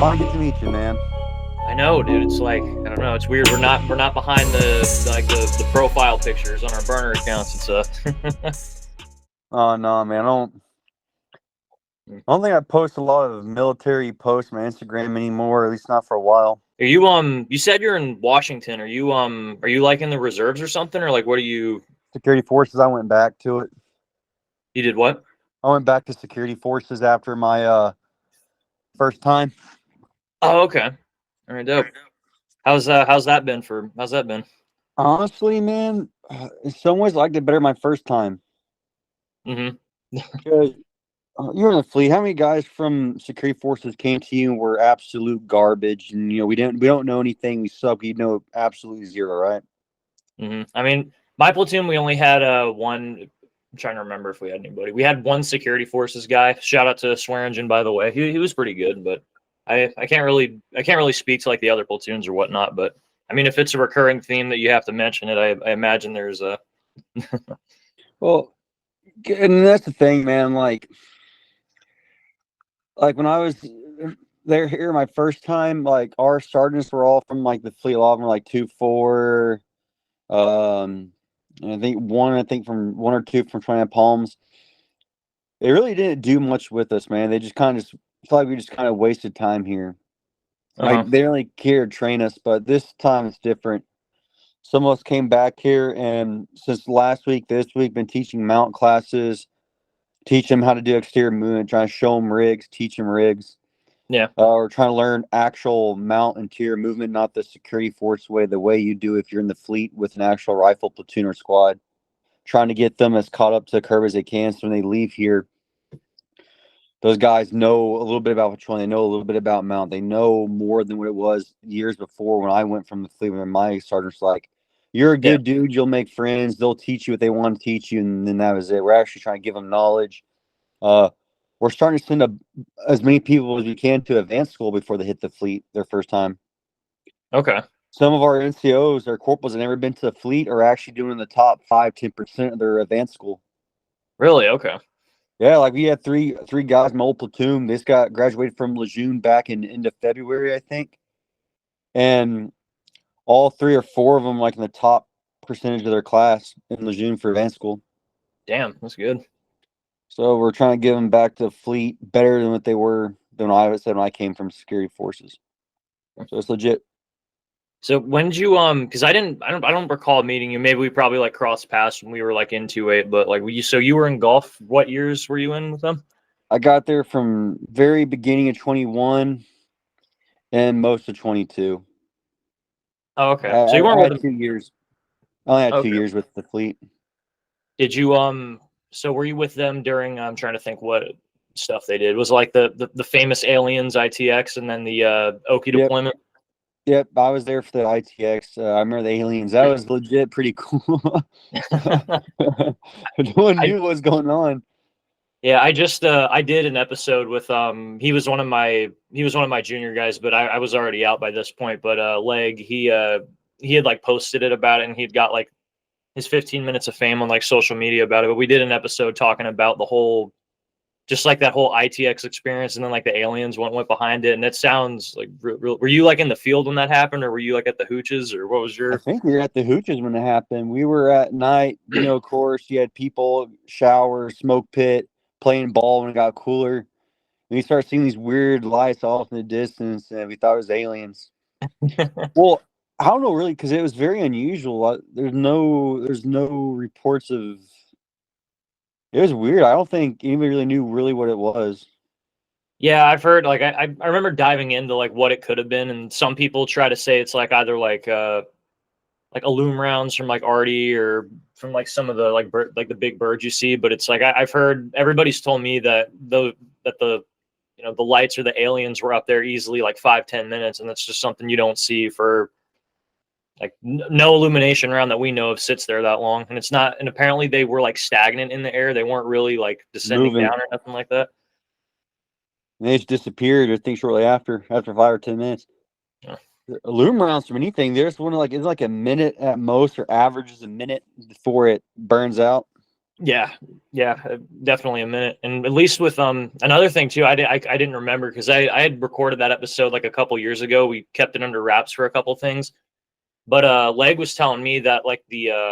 finally get to meet you, man. I know, dude. It's like I don't know. It's weird. We're not behind the profile pictures on our burner accounts. Oh no, man. I don't think I post a lot of military posts on my Instagram anymore, at least not for a while. Are you You said you're in Washington. Are you like in the reserves or something, or like what are you? Security forces, I went back to it. You did what? I went back to security forces after my first time. Oh, okay. All right, dope. How's that been? Honestly, man, in some ways I liked it better my first time. Mm-hmm. Because you were in the fleet. How many guys from security forces came to you and were absolute garbage? And we don't know anything. We suck. We know absolutely zero, right? Mm-hmm. I mean, my platoon, we only had one. I'm trying to remember if we had anybody. We had one security forces guy. Shout out to Swearingen, by the way. He was pretty good, but I can't really speak to like the other platoons or whatnot. But I mean, if it's a recurring theme that you have to mention it, I imagine there's a. Well, and that's the thing, man. Like when I was there here my first time, like our sergeants were all from like the fleet law, like 2-4. And I think from one or two from 29 Palms. They really didn't do much with us, man. They just kind of felt like we just kind of wasted time here. Like Uh-huh. they didn't really care to train us, but this time it's different. Some of us came back here, and since last week, this week, been teaching mount classes, teach them how to do exterior movement, trying to show them rigs, teach them rigs. Yeah. We're trying to learn actual mount interior movement, not the security force way, the way you do if you're in the fleet with an actual rifle platoon or squad. Trying to get them as caught up to the curve as they can, so when they leave here, those guys know a little bit about patrol. They know a little bit about mount. They know more than what it was years before when I went from the fleet. When my sergeant's like, "You're a Yeah. good dude. You'll make friends. They'll teach you what they want to teach you," and then that was it. We're actually trying to give them knowledge. Uh, we're starting to send as many people as we can to advanced school before they hit the fleet their first time. Okay. Some of our NCOs or corporals that never been to the fleet are actually doing the top 5-10% of their advanced school. Really? Okay. Yeah, like we had three guys in my old platoon. This guy graduated from Lejeune back in end of February, I think. And all three or four of them like in the top percentage of their class in Lejeune for advanced school. Damn, that's good. So we're trying to give them back to the fleet better than what they were than I said when I came from security forces. So it's legit. So when did you because I don't recall meeting you. Maybe we probably like crossed paths when we were like in 2-8, but like you were in golf. What years were you in with them? I got there from very beginning of 21 and most of 22. Oh, okay. I, So you I weren't I with had them. 2 years. I only had two Okay. years with the fleet. Did you so were you with them during I'm trying to think what stuff they did. Was it like the famous aliens ITX and then the Oki Yep. deployment? Yep, I was there for the ITX. I remember the aliens. That was legit pretty cool. No one I knew what was going on. Yeah, I did an episode with he was one of my junior guys, but I was already out by this point. But Leg he had like posted it about it and he'd got like his 15 minutes of fame on like social media about it. But we did an episode talking about the whole just like that whole ITX experience and then like the aliens went behind it. And it sounds like were you like in the field when that happened or were you like at the hooches or what was I your think we were at the Hooches when it happened. We were at night, of course, you had people, shower, smoke pit, playing ball when it got cooler. And we started seeing these weird lights off in the distance, and we thought it was aliens. Well, I don't know really because it was very unusual. There's no reports of. It was weird. I don't think anybody really knew really what it was. Yeah, I've heard like I remember diving into like what it could have been, and some people try to say it's like either like loom rounds from like Artie or from like some of the like the big birds you see, but it's like I've heard everybody's told me that the the lights or the aliens were up there easily like 5-10 minutes, and that's just something you don't see for like no illumination around that we know of sits there that long, and it's not. And apparently they were like stagnant in the air; they weren't really like descending Moving. down or nothing like that. And they just disappeared, I think, shortly after 5 or 10 minutes. Yeah. Loom rounds from anything, there's one like it's like a minute at most, or averages a minute before it burns out. Yeah, definitely a minute. And at least with another thing too, I didn't remember because I had recorded that episode like a couple years ago. We kept it under wraps for a couple things, but Leg was telling me that like they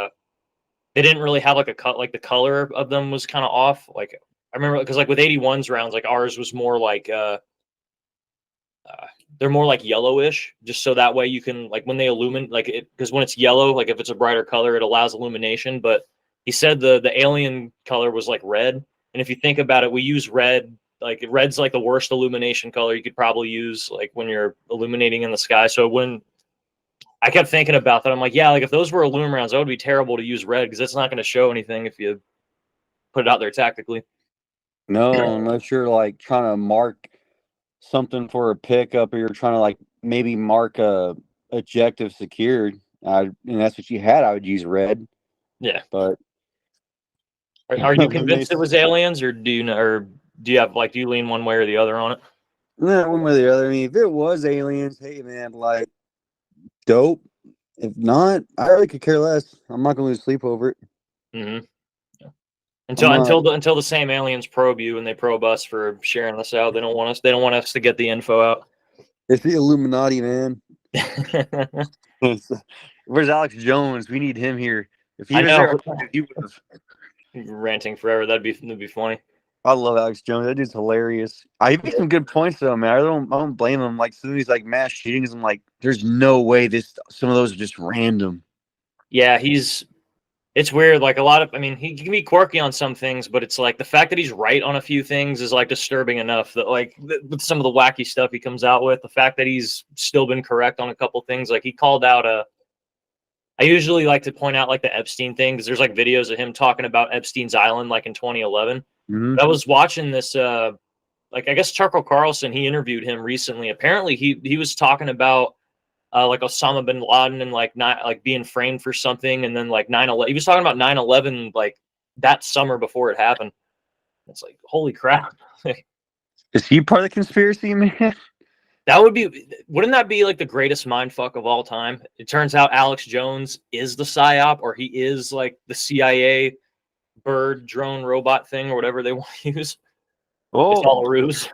didn't really have like a cut, like the color of them was kind of off. Like I remember because like with 81's rounds, like ours was more like they're more like yellowish, just so that way you can like when they illuminate, like it, because when it's yellow, like if it's a brighter color, it allows illumination. But he said the alien color was like red, and if you think about it, we use red. Like red's like the worst illumination color you could probably use, like when you're illuminating in the sky. So when I kept thinking about that, I'm like, yeah, like if those were illum rounds, that would be terrible to use red because it's not going to show anything if you put it out there tactically. No, unless you're like trying to mark something for a pickup, or you're trying to like maybe mark a objective secured. And that's what you had. I would use red, Yeah. but Are you when they convinced it was aliens, or do you know, or do you have like do you lean one way or the other on it? no, one way or the other. I mean, if it was aliens, hey man, like dope. If not, I really could care less. I'm not gonna lose sleep over it. Mm-hmm. Yeah. I'm not. Until the same aliens probe you and they probe us for sharing this out. They don't want us. They don't want us to get the info out. It's the Illuminati, man. Where's Alex Jones? We need him here. If he I was know. there, he would have. Ranting forever. That'd be funny. I love Alex Jones. That dude's hilarious. He makes some good points though, man. I don't blame him. Like some of these like mass shootings, I'm like, there's no way some of those are just random. Yeah, it's weird. Like a lot of, I mean, he can be quirky on some things, but it's like the fact that he's right on a few things is like disturbing enough that like with some of the wacky stuff he comes out with, the fact that he's still been correct on a couple things. Like he called out I usually like to point out like the Epstein thing because there's like videos of him talking about Epstein's Island like in 2011. Mm-hmm. But I was watching this like I guess Tucker Carlson, he interviewed him recently. Apparently he was talking about like Osama bin Laden and like not like being framed for something, and then like 9/11. He was talking about 9/11 like that summer before it happened. It's like holy crap. Is he part of the conspiracy, man? Wouldn't that be like the greatest mind fuck of all time? It turns out Alex Jones is the psyop, or he is like the CIA bird drone robot thing or whatever they want to use. It's all a ruse.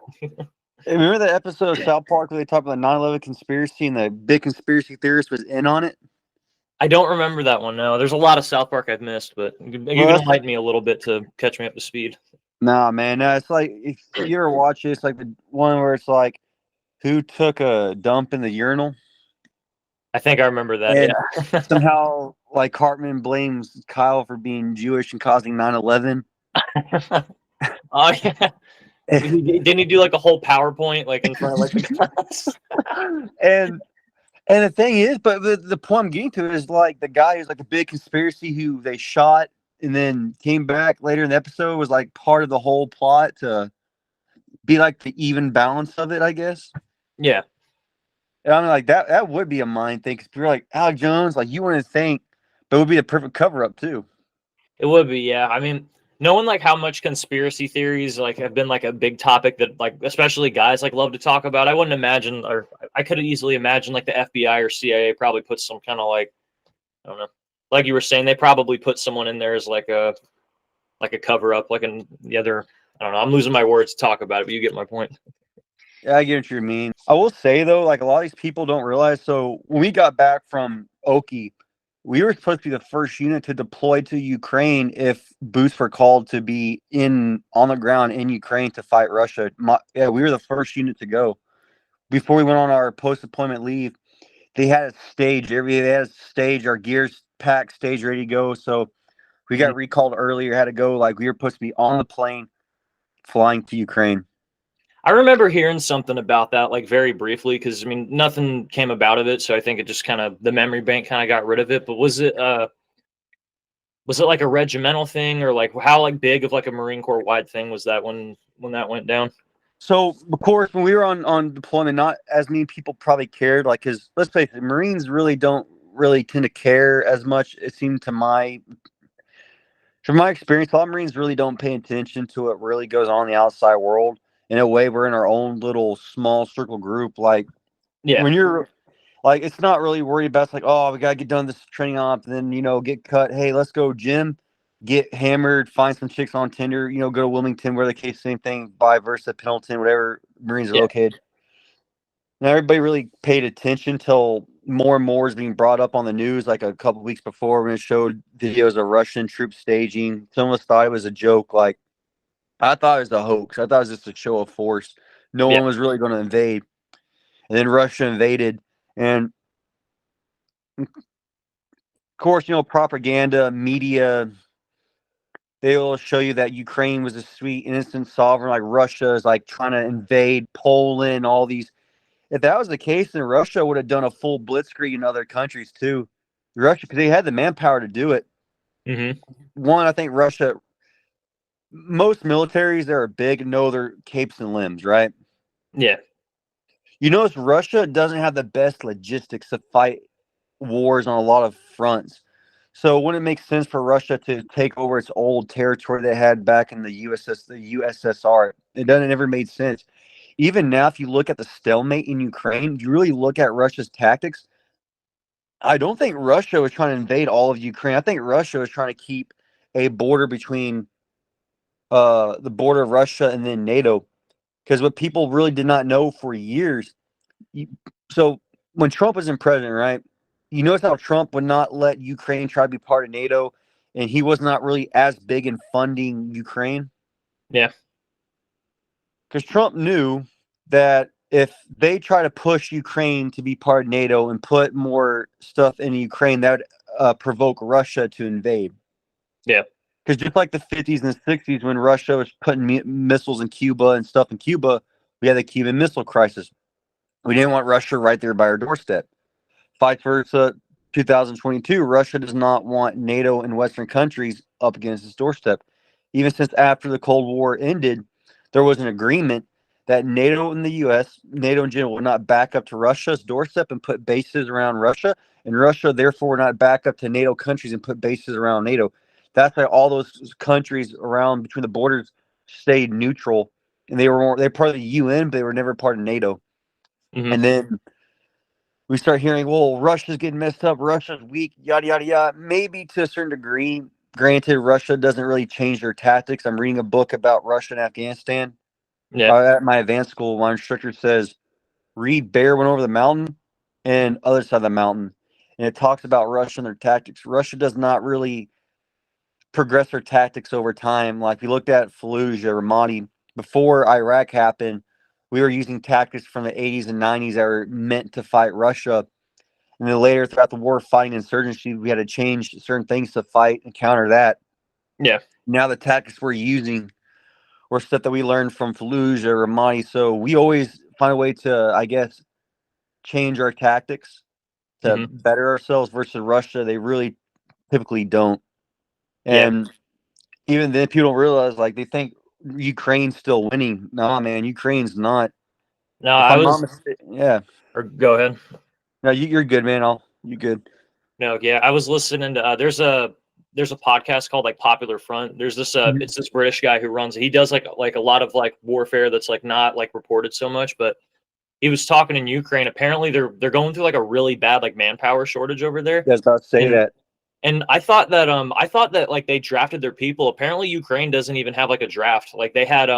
Remember that episode of South Park where they talked about the 9/11 conspiracy and the big conspiracy theorist was in on it? I don't remember that one. No, there's a lot of South Park I've missed, but you can enlighten me a little bit to catch me up to speed. Nah, man. No, it's like if you ever watch it, it's like the one where it's like, who took a dump in the urinal? I think I remember that. And yeah. somehow, like Cartman blames Kyle for being Jewish and causing 9/11. Oh yeah. Didn't he do like a whole PowerPoint like in front of like the class? and the thing is, but the point I'm getting to is like the guy who's like a big conspiracy who they shot and then came back later in the episode was like part of the whole plot to be like the even balance of it, I guess. Yeah. And I'm like that would be a mind thing because you're like Alex Jones, like you wouldn't think, but it would be a perfect cover up too. It would be, yeah. I mean, knowing like how much conspiracy theories like have been like a big topic that like especially guys like love to talk about, I wouldn't imagine, or I could easily imagine like the FBI or CIA probably put some kind of like, I don't know, like you were saying, they probably put someone in there as like a cover up, like in the other. I don't know. I'm losing my words to talk about it, but you get my point. Yeah, I get what you mean. I will say though, like a lot of these people don't realize. So when we got back from Oki, we were supposed to be the first unit to deploy to Ukraine if boots were called to be on the ground in Ukraine to fight Russia. We were the first unit to go. Before we went on our post-deployment leave, they had a stage. They had a stage, our gears packed, stage ready to go. So we got recalled earlier, had to go. Like we were supposed to be on the plane flying to Ukraine. I remember hearing something about that, like very briefly, because I mean, nothing came about of it. So I think it just kind of the memory bank kind of got rid of it. But was it like a regimental thing, or like how like big of like a Marine Corps wide thing was that when that went down? So of course, when we were on deployment, not as many people probably cared. Like, because let's face it, Marines really don't really tend to care as much. It seemed from my experience, a lot of Marines really don't pay attention to what really goes on in the outside world. In a way, we're in our own little small circle group. Like, Yeah. when you're like, it's not really worried about, it's like, oh, we got to get done this training op, and then, get cut. Hey, let's go gym. get hammered, find some chicks on Tinder, go to Wilmington, where the case, same thing, vice versa, Pendleton, whatever Marines are Yeah. located. Now, everybody really paid attention till more and more is being brought up on the news, like a couple weeks before when it showed videos of Russian troops staging. Some of us thought it was a joke. Like, I thought it was a hoax. I thought it was just a show of force. No Yeah. one was really going to invade. And then Russia invaded. And, of course, propaganda, media, they will show you that Ukraine was a sweet, innocent sovereign, like Russia is like trying to invade Poland, all these. If that was the case, then Russia would have done a full blitzkrieg in other countries too. Russia, because they had the manpower to do it. Mm-hmm. One, I think Russia, most militaries that are big know their capes and limbs, right? Yeah. You notice Russia doesn't have the best logistics to fight wars on a lot of fronts. So wouldn't it make sense for Russia to take over its old territory they had back in the USSR? It doesn't ever made sense. Even now, if you look at the stalemate in Ukraine, you really look at Russia's tactics. I don't think Russia was trying to invade all of Ukraine. I think Russia was trying to keep a border between the border of Russia and then NATO. Because what people really did not know for years. You, so when Trump was in president, right? You notice how Trump would not let Ukraine try to be part of NATO, and he was not really as big in funding Ukraine. Yeah. Because Trump knew that if they try to push Ukraine to be part of NATO and put more stuff in Ukraine, that would provoke Russia to invade. Yeah. Because just like the 50s and the 60s, when Russia was putting missiles in Cuba and stuff in Cuba, we had the Cuban Missile Crisis. We didn't want Russia right there by our doorstep. Vice versa, 2022, Russia does not want NATO and Western countries up against its doorstep. Even since after the Cold War ended, there was an agreement that NATO and the U.S., NATO in general, would not back up to Russia's doorstep and put bases around Russia, and Russia, therefore, would not back up to NATO countries and put bases around NATO. That's why all those countries around between the borders stayed neutral, and they were part of the UN, but they were never part of NATO. Mm-hmm. And then we start hearing, well, Russia's getting messed up, Russia's weak, yada, yada, yada. Maybe to a certain degree. Granted, Russia doesn't really change their tactics. I'm reading a book about Russia and Afghanistan. Yeah. At my advanced school, my instructor says, read Bear Went Over the Mountain and Other Side of the Mountain. And it talks about Russia and their tactics. Russia does not really progress their tactics over time. Like we looked at Fallujah, Ramadi, before Iraq happened, we were using tactics from the 80s and 90s that were meant to fight Russia. And then later throughout the war, fighting insurgency, we had to change certain things to fight and counter that. Yeah. Now the tactics we're using were stuff that we learned from Fallujah or Ramadi. So we always find a way to, I guess, change our tactics to Mm-hmm. better ourselves versus Russia. They really typically don't. Yeah. And even then, people don't realize, like, they think Ukraine's still winning. Nah, man, Ukraine's not. No, If I I'm not was, mistaken, yeah. or go ahead. No, you're good, man. You good. No, yeah, I was listening to there's a podcast called like Popular Front. There's this Mhm. it's this British guy who runs it. He does like a lot of like warfare that's like not like reported so much, but he was talking in Ukraine. Apparently they're going through like a really bad like manpower shortage over there. I was about to say And that. and I thought that like they drafted their people. Apparently Ukraine doesn't even have like a draft. Like they had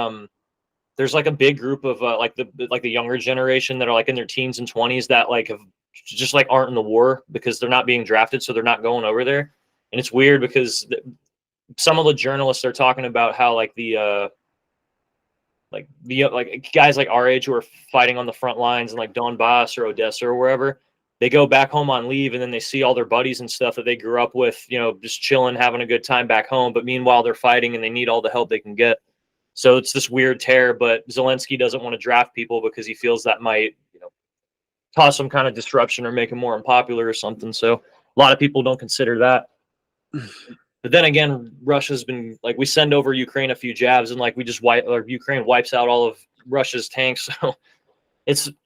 there's like a big group of like the younger generation that are like in their teens and 20s that like have just like aren't in the war because they're not being drafted, so they're not going over there. And it's weird because some of the journalists are talking about how like guys like our age who are fighting on the front lines in like Donbass or Odessa or wherever, they go back home on leave and then they see all their buddies and stuff that they grew up with, just chilling, having a good time back home. But meanwhile, they're fighting and they need all the help they can get. So it's this weird tear, but Zelensky doesn't want to draft people because he feels that might, cause some kind of disruption or make him more unpopular or something. So a lot of people don't consider that. But then again, Russia's been like, we send over Ukraine a few jabs and like we just Ukraine wipes out all of Russia's tanks. So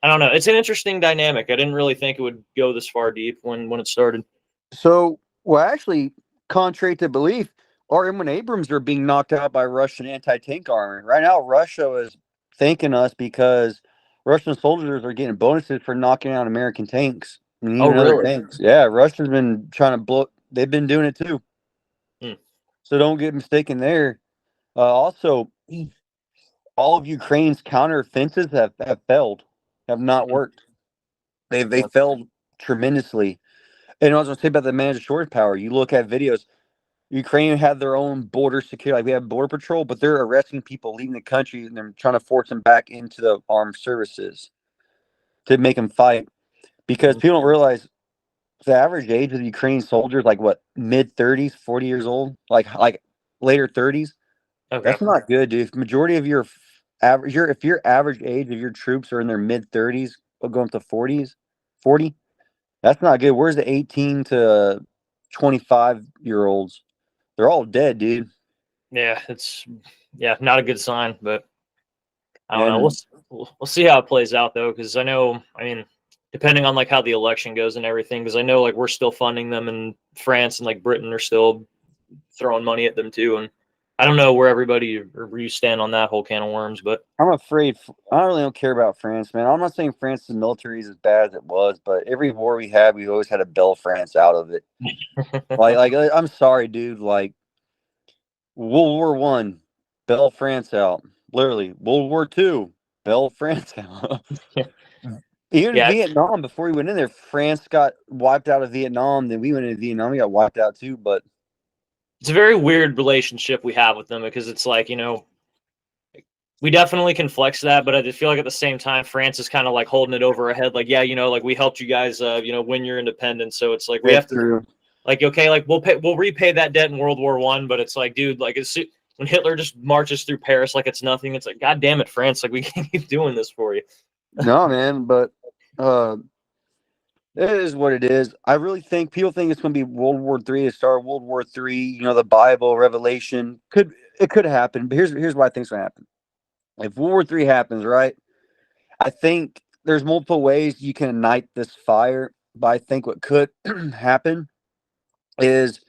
I don't know. It's an interesting dynamic. I didn't really think it would go this far deep when it started. So, well, actually, contrary to belief, our M1 Abrams are being knocked out by Russian anti-tank armor. Right now, Russia is thanking us because Russian soldiers are getting bonuses for knocking out American tanks and Oh, even other really? tanks. Yeah, Russia's been trying to blow. They've been doing it too. Hmm. So don't get mistaken there. Also, all of Ukraine's counteroffensives have failed, have not worked. They Yeah. failed tremendously. And I was going to say about the managed shore power. You look at videos. Ukraine had their own border security. Like we have border patrol, but they're arresting people leaving the country and they're trying to force them back into the armed services to make them fight. Because Mhm. people don't realize the average age of the Ukrainian soldiers, like what, mid 30s, 40 years old, like later 30s. Okay. That's not good, dude. If the majority of your average, if your average age of your troops are in their mid 30s, going to 40s, 40, that's not good. Where's the 18 to 25-year olds? They're all dead, dude. Yeah, it's not a good sign, but I don't know. And We'll see how it plays out though, because I know, I mean, depending on like how the election goes and everything, because I know like we're still funding them, and France and like Britain are still throwing money at them too, and I don't know where everybody or where you stand on that whole can of worms, but I'm afraid. I really don't care about France, man. I'm not saying France's military is as bad as it was, but every war we had, we always had to bail France out of it. I'm sorry, dude. Like World War I, bail France out. Literally, World War II, bail France out. Even yeah, Vietnam, before we went in there, France got wiped out of Vietnam. Then we went into Vietnam, we got wiped out too. But it's a very weird relationship we have with them, because it's like, we definitely can flex that, but I just feel like at the same time, France is kind of like holding it over our head. Like, yeah, like we helped you guys, win your independence. So it's like we have it's to, true. like, okay, like we'll repay that debt in World War I. But it's like, dude, like when Hitler just marches through Paris like it's nothing, it's like, God damn it, France, like we can't keep doing this for you. No, man. But uh, it is what it is. I really think people think it's going to be World War III to start World War III. The Bible, Revelation could happen. But here's what I think is going to happen. If World War III happens, right? I think there's multiple ways you can ignite this fire. But I think what could happen is,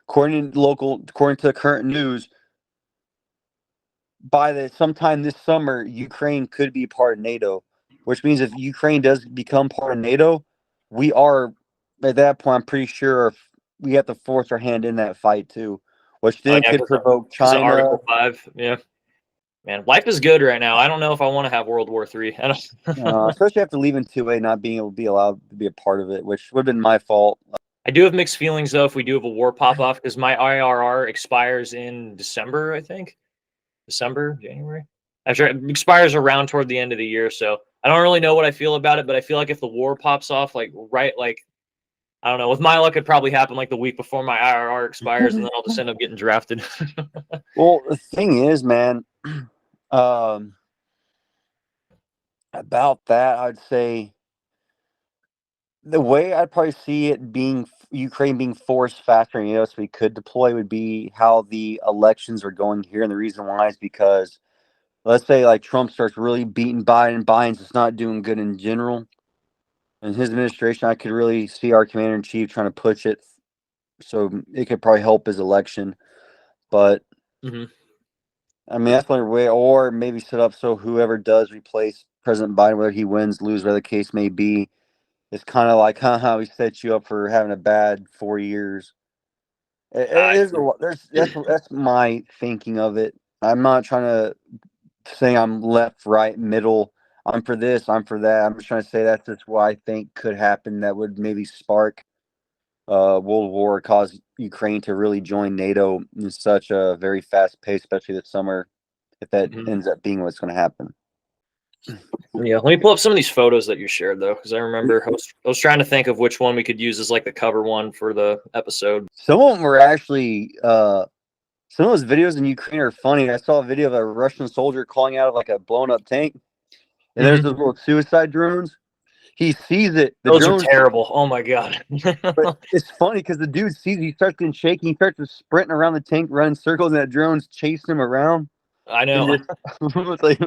according to the current news, by the sometime this summer, Ukraine could be part of NATO, which means if Ukraine does become part of NATO, we are at that point. I'm pretty sure we have to force our hand in that fight too, which Oh then yeah, could provoke because of China. Article 5. Yeah, man, life is good right now. I don't know if I want to have World War III. I don't. Especially after leaving 2A, not being able to be allowed to be a part of it, which would have been my fault. I do have mixed feelings though if we do have a war pop off, because my IRR expires in December, I think. December, January. Actually, it expires around toward the end of the year, so I don't really know what I feel about it. But I feel like if the war pops off, like right, like I don't know, with my luck, it'd probably happen like the week before my IRR expires, and then I'll just end up getting drafted. Well, the thing is, man, um, about that, I'd say the way I'd probably see it being Ukraine being forced faster, so we could deploy, would be how the elections are going here. And the reason why is because, let's say, like Trump starts really beating Biden. Biden's just not doing good in general. In his administration, I could really see our commander in chief trying to push it, so it could probably help his election. But hmm I mean, that's one way, or maybe set up so whoever does replace President Biden, whether he wins, lose, whatever the case may be, it's kind of like, haha, we set you up for having a bad 4 years. It I is a lot. That's my thinking of it. I'm not trying to say I'm left, right, middle. I'm for this. I'm for that. I'm just trying to say that's just what I think could happen. That would maybe spark World War, cause Ukraine to really join NATO in such a very fast pace, especially this summer, if that mhm. ends up being what's going to happen. Yeah, let me pull up some of these photos that you shared though, because I remember I was trying to think of which one we could use as like the cover one for the episode. Some of them were actually some of those videos in Ukraine are funny. I saw a video of a Russian soldier calling out of like a blown up tank, and there's hmm those little suicide drones. He sees it. The Those are drones, terrible. Oh my god. but it's funny because the dude sees it. He starts getting shaky. He starts just sprinting around the tank, running circles, and that drone's chasing him around. I And know. just, it's like,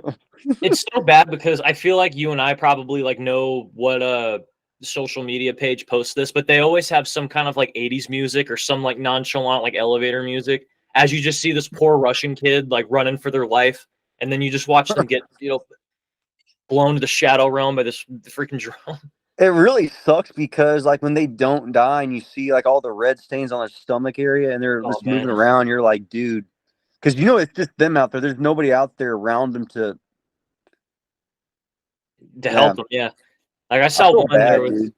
It's so bad because I feel like you and I probably like know what social media page posts this, but they always have some kind of like 80s music or some like nonchalant like elevator music, as you just see this poor Russian kid like running for their life, and then you just watch them get blown to the shadow realm by this freaking drone. It really sucks because like when they don't die and you see like all the red stains on their stomach area and they're Oh just moving man, around, you're like, dude, because it's just them out there. There's nobody out there around them to. to Yeah, help them, yeah. Like I I saw feel one there bad, was dude.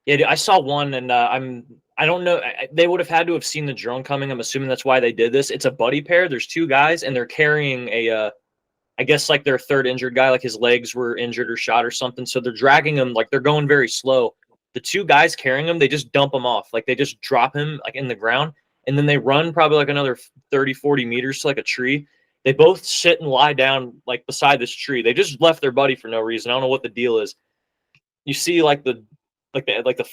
yeah, dude, I saw one, and I don't know. They would have had to have seen the drone coming. I'm assuming that's why they did this. It's a buddy pair. There's two guys, and they're carrying I guess like their third injured guy, like his legs were injured or shot or something. So they're dragging him, like they're going very slow. The two guys carrying him, they just dump him off. Like they just drop him like in the ground, and then they run probably like another 30, 40 meters to like a tree. They both sit and lie down like beside this tree. They just left their buddy for no reason. I don't know what the deal is. You see like the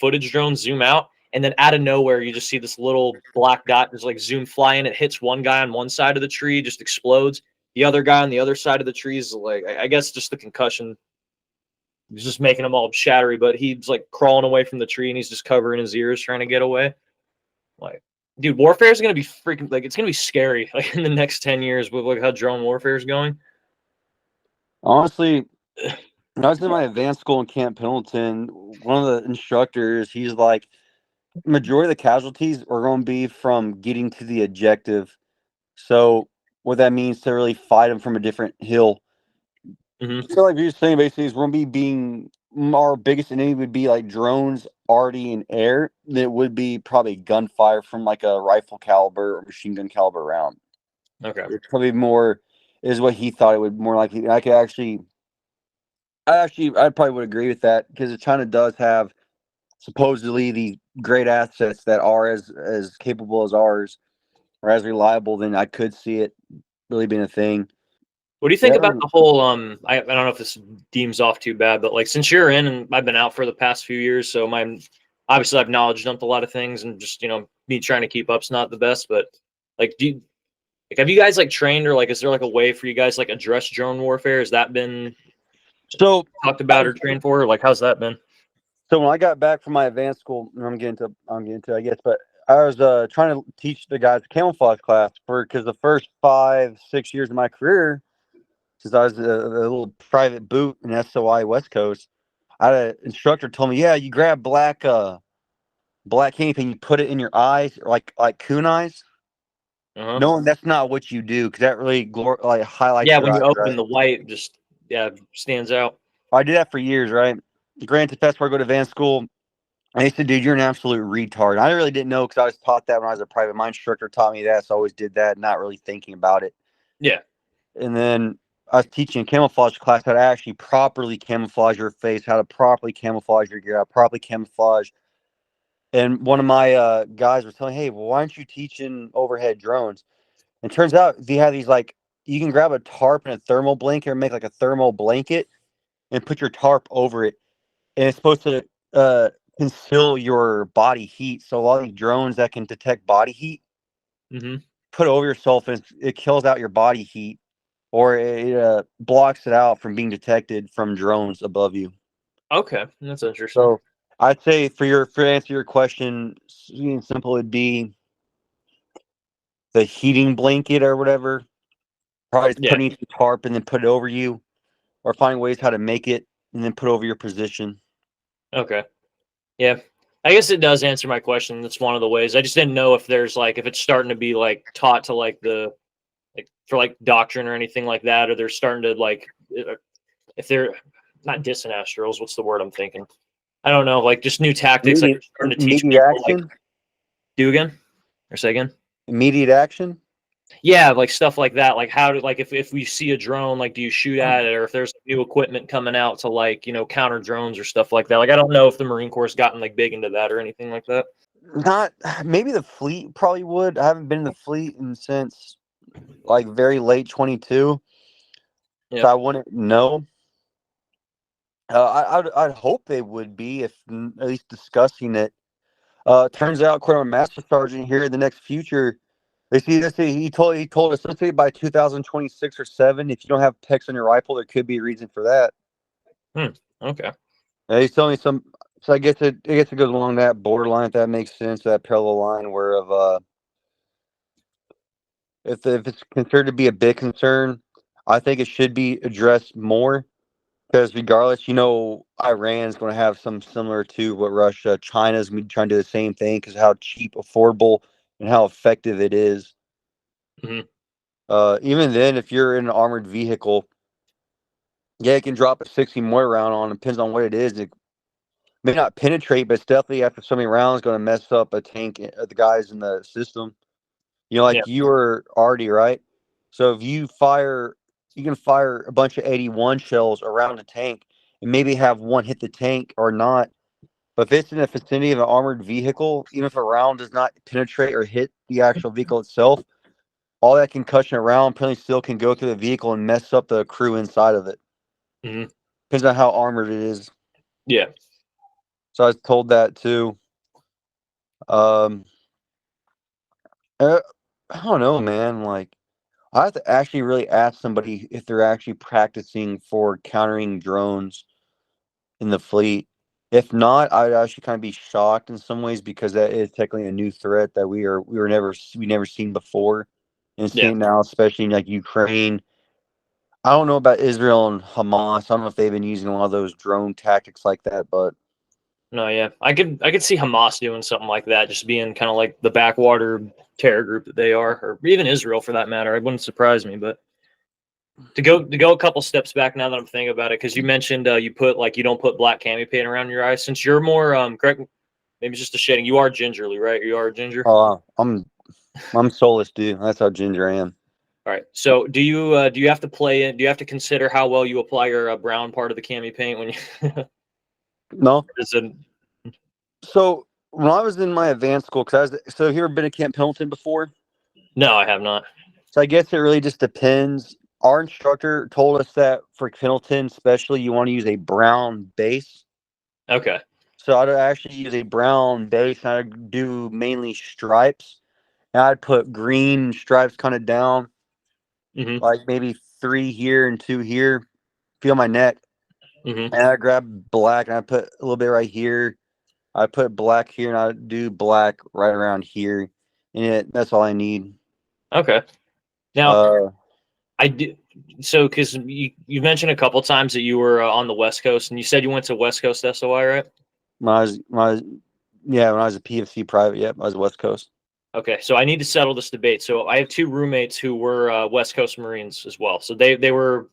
footage drone zoom out, and then out of nowhere you just see this little black dot just like zoom fly in. It hits one guy on one side of the tree, just explodes. The other guy on the other side of the tree is like, I guess just the concussion is just making him all shattery, but he's like crawling away from the tree and he's just covering his ears trying to get away. Like, dude, warfare is gonna be freaking like it's gonna be scary like in the next 10 years with like how drone warfare is going. Honestly, when I was in my advanced school in Camp Pendleton, one of the instructors, he's like, majority of the casualties are going to be from getting to the objective. So what that means to really fight them from a different hill. Hmm. So like you're saying, basically, is we're going to be being our biggest enemy would be like drones already in air. That would be probably gunfire from like a rifle caliber or machine gun caliber round. Okay. It's probably more is what he thought it would more likely. I probably would agree with that because China does have supposedly the great assets that are as capable as ours or as reliable. Then I could see it really being a thing. What do you think Yeah, about the whole I don't know if this deems off too bad, but like since you're in and I've been out for the past few years, so my obviously I've knowledge dumped a lot of things and just, me trying to keep up's not the best, but like have you guys like trained or like is there like a way for you guys like address drone warfare? Has that been so talked about or trained for? Or like how's that been? so when I got back from my advanced school, and I'm getting to I guess, but I was trying to teach the guys a camouflage class because the first 5-6 years of my career, since I was a little private boot in SOI West Coast, I had an instructor told me, yeah, you grab black ink and you put it in your eyes, like coon eyes. Uh-huh. No, that's not what you do because that really like highlights Yeah, your when you eyes, open right? the white just yeah, stands out. I did that for years, right? Granted, that's where I go to advanced school. And they said, dude, you're an absolute retard. I really didn't know because I was taught that when I was a private. My instructor taught me that, so I always did that, not really thinking about it. Yeah. And then I was teaching a camouflage class how to actually properly camouflage your face, how to properly camouflage your gear, how to properly camouflage. And one of my guys was telling, hey, well, why aren't you teaching overhead drones? And turns out they have these like you can grab a tarp and a thermal blanket or make like a thermal blanket and put your tarp over it, and it's supposed to uh, conceal your body heat. So a lot of these drones that can detect body heat, Mm-hmm. put it over yourself, and it kills out your body heat, or it blocks it out from being detected from drones above you. Okay. That's interesting. So I'd say for answer your question, simple, it'd be the heating blanket or whatever. Probably just Yeah. putting the tarp and then put it over you, or find ways how to make it and then put over your position. Okay. Yeah. I guess it does answer my question. That's one of the ways. I just didn't know if there's like if it's starting to be like taught to like the like for like doctrine or anything like that, or they're starting to like if they're not dissing astrals, what's the word I'm thinking? I don't know, like just new tactics like Immediate, they're starting to teach immediate people like action. do again or say again. Immediate action. Yeah, like stuff like that. Like how to like if we see a drone, like do you shoot at it, or if there's new equipment coming out to like counter drones or stuff like that. Like I don't know if the Marine Corps has gotten like big into that or anything like that. Not maybe the fleet probably would. I haven't been in the fleet since like very late 22, Yeah. so I wouldn't know. I'd hope they would be if at least discussing it. Turns out, according to our master sergeant here in the next future, they see he told us let's say by 2026 or seven, if you don't have text on your rifle, there could be a reason for that. Hmm. Okay. He's telling me some. So I guess it goes along that borderline if that makes sense. That parallel line where of if it's considered to be a big concern, I think it should be addressed more. Because regardless, Iran's going to have some similar to what Russia, China's going to be trying to do the same thing because how cheap, affordable, and how effective it is. Hmm. Even then, if you're in an armored vehicle, yeah, it can drop a 60 more round on. It depends on what it is. It may not penetrate, but it's definitely after so many rounds going to mess up a tank, the guys in the system. Yeah. Like you were already right. So if you can fire a bunch of 81 shells around the tank and maybe have one hit the tank or not. But if it's in the vicinity of an armored vehicle, even if a round does not penetrate or hit the actual vehicle itself, all that concussion around probably still can go through the vehicle and mess up the crew inside of it. Hmm. Depends on how armored it is. Yeah. So I was told that too. Um, uh, I don't know, man. Like, I have to actually really ask somebody if they're actually practicing for countering drones in the fleet. If not, I'd actually kind of be shocked in some ways because that is technically a new threat that we never seen before, and Yeah. seeing now, especially in like Ukraine. I don't know about Israel and Hamas. I don't know if they've been using a lot of those drone tactics like that, but No, yeah. I could see Hamas doing something like that, just being kind of like the backwater terror group that they are, or even Israel for that matter. It wouldn't surprise me. But to go a couple steps back now that I'm thinking about it, because you mentioned you don't put black cami paint around your eyes. Since you're more correct, maybe it's just a shading. You are gingerly, right? You are a ginger. I'm soulless, dude. That's how ginger I am. All right. So do you have to play it? Do you have to consider how well you apply your brown part of the cami paint when you? No. Is it, So when I was in my advanced school, have you ever been to Camp Pendleton before? no, I have not. So I guess it really just depends. Our instructor told us that for Pendleton, especially, you want to use a brown base. Okay. So I'd actually use a brown base, and I'd do mainly stripes. And I'd put green stripes kind of down, Hmm. like maybe 3 here and 2 here. Feel my neck. Hmm. And I grab black and I put a little bit right here. I put black here and I do black right around here. And that's all I need. Okay. Now Uh, I do. So, because you mentioned a couple times that you were on the West Coast, and you said you went to West Coast SOI, right? when I was a PFC private, yep, I was West Coast. Okay, so I need to settle this debate. So I have two roommates who were West Coast Marines as well. So they were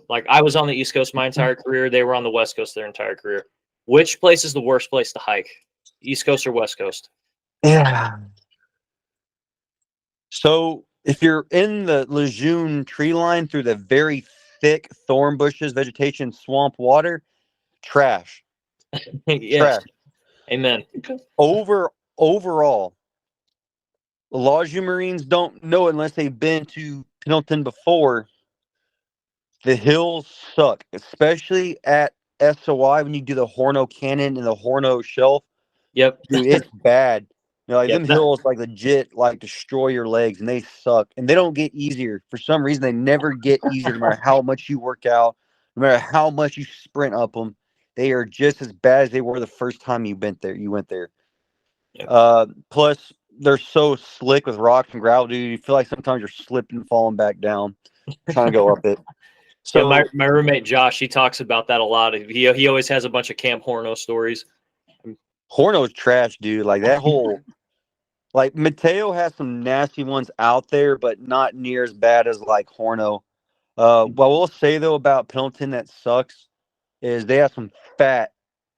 like I was on the East Coast my entire career. They were on the West Coast their entire career. Which place is the worst place to hike? East Coast or West Coast? Yeah. So if you're in the Lejeune tree line through the very thick thorn bushes, vegetation, swamp, water, trash, Yes. trash. Amen. Overall, a lot of you Marines don't know unless they've been to Pendleton before. The hills suck, especially at SOI when you do the Horno Canyon and the Horno Shelf. Yep. Dude, it's bad. Like Yep. them hills, like legit, like destroy your legs, and they suck. And they don't get easier for some reason. They never get easier, no matter how much you work out, no matter how much you sprint up them. They are just as bad as they were the first time you went there. Yep. Plus, they're so slick with rocks and gravel, dude. You feel like sometimes you're slipping and falling back down, trying to go up it. Yeah, my, So my roommate Josh, he talks about that a lot. He always has a bunch of Camp Horno stories. Horno's trash, dude. Like that whole like Mateo has some nasty ones out there, but not near as bad as like Horno. What we'll say though about Pendleton that sucks is they have some fat,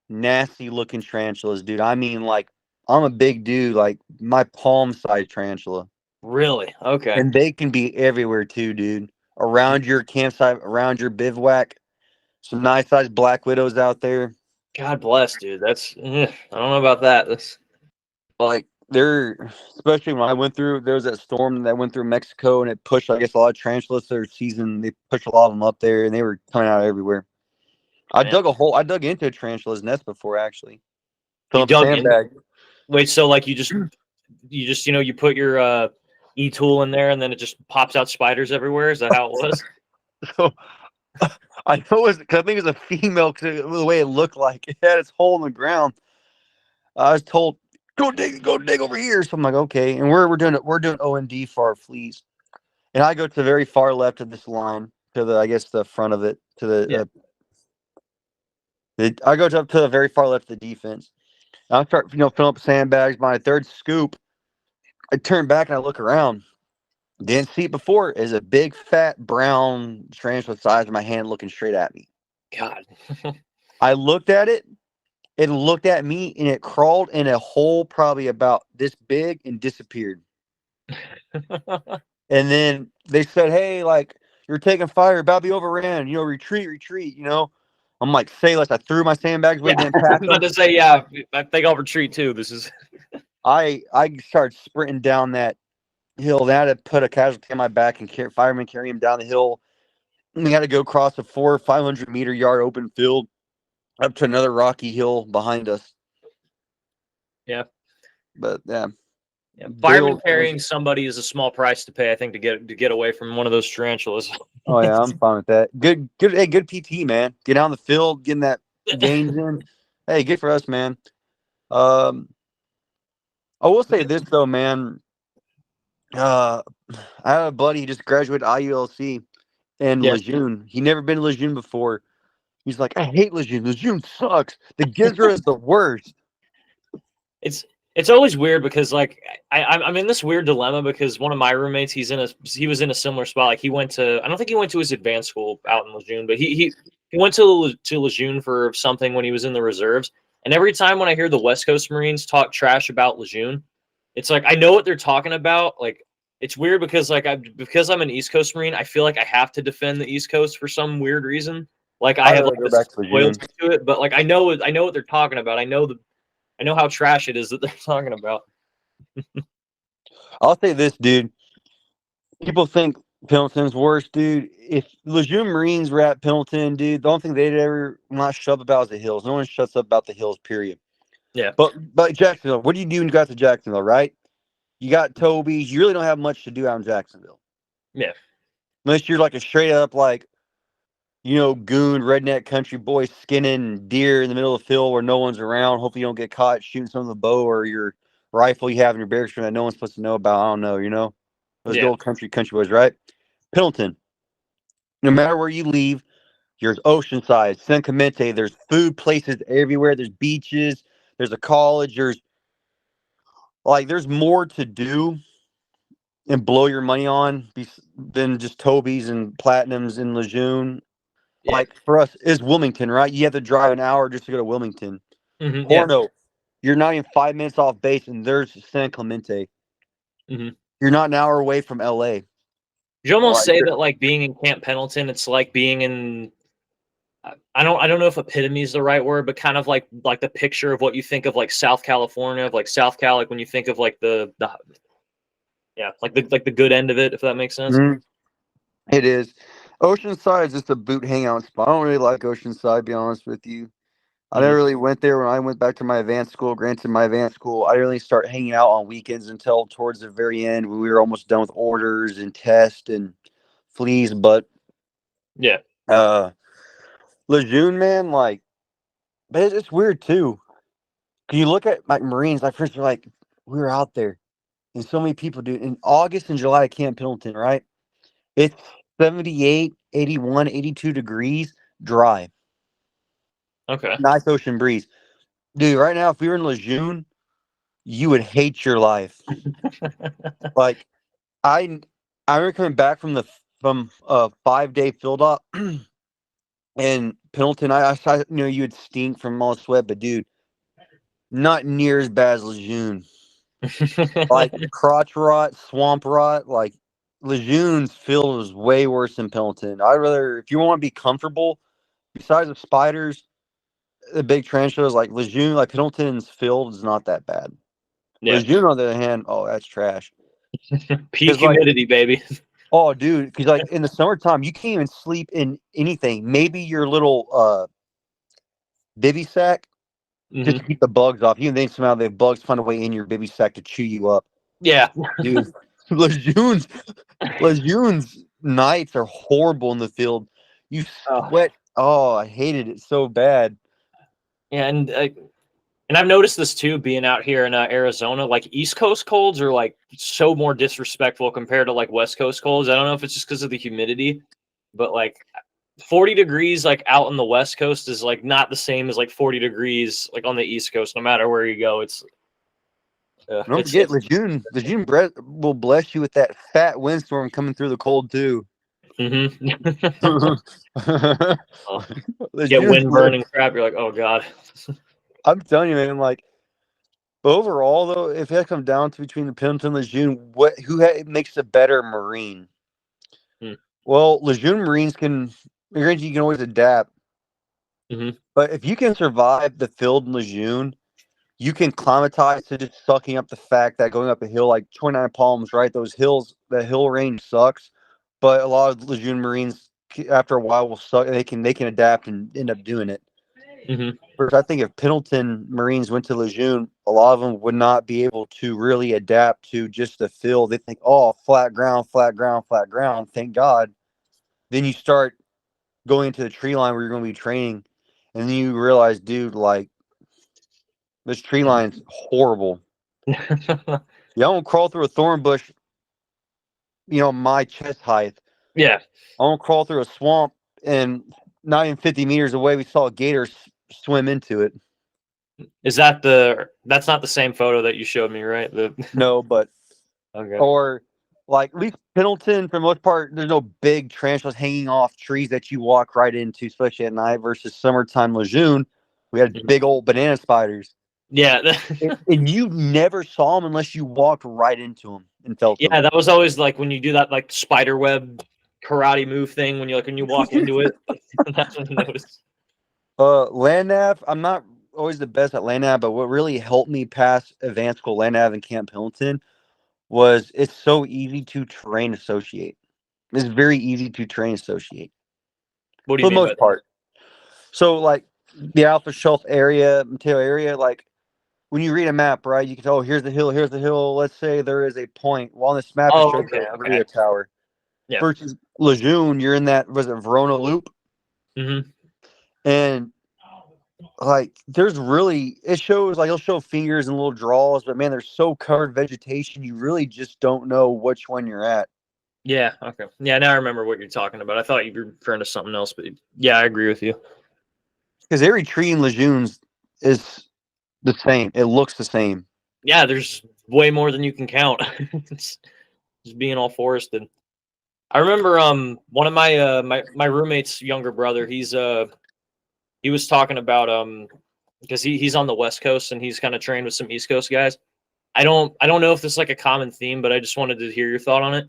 nasty looking tarantulas, dude. I mean, like I'm a big dude, like my palm size tarantula, Really? Okay. and they can be everywhere too, dude. Around your campsite, around your bivouac, some nice sized black widows out there. God bless, dude. I don't know about that. That's Like they're especially when I went through there was that storm that went through Mexico and it pushed I guess a lot of tarantulas their season they pushed a lot of them up there and they were coming out everywhere. man. I dug into a tarantula's nest before actually. You Philip dug in. sandbag. Wait, so like you just you put your e-tool in there and then it just pops out spiders everywhere? Is that how it was? So I know it was, cause I think it was a female because the way it looked like it had its hole in the ground. I was told go dig over here. So I'm like okay, and we're doing O&D for our fleas. And I go to the very far left of this line to the I guess the front of it to the Yeah. I go up to the very far left of the defense. I start, filling up sandbags. My third scoop, I turn back and I look around. Didn't see it before. Is a big, fat, brown tarantula the size of my hand looking straight at me. God. I looked at it. It looked at me and it crawled in a hole probably about this big and disappeared. And then they said, "Hey, like you're taking fire, about to be overran. Retreat, retreat." I'm like, "Say less." I threw my sandbags away, Yeah, didn't I pack was about them. to say, yeah, I think I'll retreat too. This is I started sprinting down that hill. They had to put a casualty on my back and firemen carry him down the hill. And we had to go across a 400 or 500 meter yard open field up to another rocky hill behind us. yeah. But yeah, Yeah, big fireman old carrying somebody is a small price to pay, I think, to get away from one of those tarantulas. Oh yeah, I'm fine with that. Good, hey, good PT, man. Get out on the field, getting that gains in. Hey, good for us, man. Um, I will say this though, man. Uh, I have a buddy. He just graduated IULC in Yeah, Lejeune. He never been to Lejeune before. He's like, I hate Lejeune. Lejeune sucks. The Gizra is the worst. it's always weird because like I'm in this weird dilemma because one of my roommates he was in a similar spot. Like he went to I don't think he went to his advanced school out in Lejeune, but he went to Lejeune for something when he was in the reserves. And every time when I hear the West Coast Marines talk trash about Lejeune, it's like I know what they're talking about. Like it's weird because because I'm an East Coast Marine, I feel like I have to defend the East Coast for some weird reason. Like I I'd have rather like go this back to Lejeune. loyalty to it, but like I know what they're talking about. I know how trash it is that they're talking about. I'll say this, dude. People think Pendleton's worse, dude. If Lejeune Marines were at Pendleton, dude, the only thing they'd ever not shut up about is the hills. No one shuts up about the hills, period. Yeah. But Jacksonville, what do you do when you got to Jacksonville, right? You got Toby. You really don't have much to do out in Jacksonville. Yeah. Unless you're like a straight up like, goon redneck country boy skinning deer in the middle of the field where no one's around. Hopefully you don't get caught shooting some of the bow or your rifle you have in your barracks that no one's supposed to know about. I don't know. Those good Yeah. old country boys, right? Pendleton. No matter where you leave, there's Oceanside, San Clemente, there's food places everywhere, there's beaches, there's a college, there's more to do and blow your money on than just Toby's and Platinums in Lejeune. Yeah. Like for us is Wilmington, right? You have to drive an hour just to go to Wilmington. Yeah. Porno, you're not even 5 minutes off base, and there's San Clemente. You're not an hour away from LA. You almost Like, say that like being in Camp Pendleton, it's like being in I don't know if epitome is the right word, but kind of like the picture of what you think of like South California, of like South Cal, like when you think of like the yeah, like the good end of it, if that makes sense. it is. Oceanside is just a boot hangout spot. I don't really like Oceanside, to be honest with you. I never really went there when I went back to my advanced school. Granted, my advanced school, I didn't really start hanging out on weekends until towards the very end when we were almost done with orders and tests and fleas. But Yeah. Lejeune, man, but it's weird too. Can you look at like Marines? Like first, you're like, we were out there, and so many people do. In August and July at Camp Pendleton, right? It's 78, 81, 82 degrees, dry, Okay. nice ocean breeze, dude. Right now, if we were in Lejeune, you would hate your life. Like I I remember coming back from a 5 day field up in Pendleton. I saw, you would stink from all the sweat, but dude, not near as bad as Lejeune. Like crotch rot, swamp rot, like Lejeune's field was way worse than Pendleton. I'd rather, if you want to be comfortable, besides the spiders, the big tarantulas, like Lejeune, like Pendleton's field is not that bad. Yeah. Lejeune, on the other hand, oh, that's trash. Peak Because like, humidity, baby. oh, dude, because like in the summertime, you can't even sleep in anything. Maybe your little bivy sack just to keep the bugs off. Even then, somehow the bugs find a way in your bivy sack to chew you up. Yeah. Dude, Lejeune's Lejeune's nights are horrible in the field. You sweat. Oh, I hated it so bad. Yeah, and I've noticed this too, being out here in Arizona. Like East Coast colds are like so more disrespectful compared to like West Coast colds. I don't know if it's just because of the humidity, but like 40 degrees like out on the West Coast is like not the same as like 40 degrees like on the East Coast. No matter where you go, Don't forget, Lejeune will bless you with that fat windstorm coming through the cold too. mm-hmm. Get Lejeune, windburn and crap. You're like, oh god. I'm telling you, man. Like overall, though, if it comes down to between the Pendleton and Lejeune, makes a better Marine? Hmm. Well, Lejeune Marines you can always adapt. Mm-hmm. But if you can survive the field in Lejeune, you can climatize to just sucking up the fact that going up a hill like 29 Palms, right? Those hills, the hill range sucks. But a lot of Lejeune Marines, after a while, will suck. They can adapt and end up doing it. Mm-hmm. First, I think if Pendleton Marines went to Lejeune, a lot of them would not be able to really adapt to just the field. They think, oh, flat ground, flat ground, flat ground. Thank God. Then you start going into the tree line where you're going to be training, and then you realize, dude, like this tree line's horrible. Yeah, I won't crawl through a thorn bush, my chest height. Yeah. I won't crawl through a swamp, and not even 50 meters away, we saw a gator swim into it. Is that's not the same photo that you showed me, right? No, but Okay. or like at least Pendleton, for the most part, there's no big tarantulas hanging off trees that you walk right into, especially at night. Versus summertime Lejeune, we had big old banana spiders. Yeah. And you never saw them unless you walked right into them and felt them. Yeah, that was always like when you do that like spider web karate move thing when you walk into it. That's when you notice. Land nav, I'm not always the best at land nav, but what really helped me pass advanced school land nav in Camp Pendleton was it's so easy to terrain associate. It's very easy to terrain associate. What do For you the mean by most part. So like the Alpha Shelf area, Mateo area, like when you read a map, right, you can tell, oh, here's the hill. Let's say there is a point. Well, on this map, it Oh, shows okay, the okay. radio tower. Yeah. Versus Lejeune, you're in that, was it Verona loop? Mm-hmm. And like there's really, it shows like it'll show fingers and little draws, but man, there's so covered vegetation, you really just don't know which one you're at. Yeah, okay. Yeah, now I remember what you're talking about. I thought you were referring to something else, but yeah, I agree with you. Because every tree in Lejeune's is the same. It looks the same. Yeah, there's way more than you can count. It's just being all forested. I remember one of my roommate's younger brother, he was talking about because he's on the West Coast and he's kind of trained with some East Coast guys. I don't know if this is like a common theme, but I just wanted to hear your thought on it.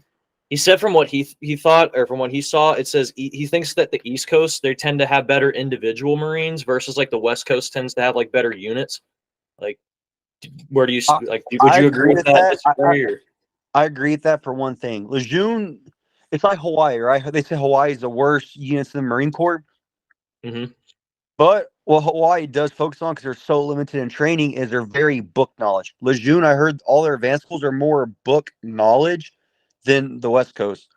He said from what he thought or from what he saw, it says he thinks that the East Coast they tend to have better individual Marines versus like the West Coast tends to have like better units. Like, where do you like? Would I you agree agree with with that? that. Disagree? Or? I agree with that for one thing. Lejeune, it's like Hawaii, right? They say Hawaii is the worst units in the Marine Corps. Mm-hmm. But what Hawaii does focus on, because they're so limited in training, is their very book knowledge. Lejeune, I heard all their advanced schools are more book knowledge than the West Coast.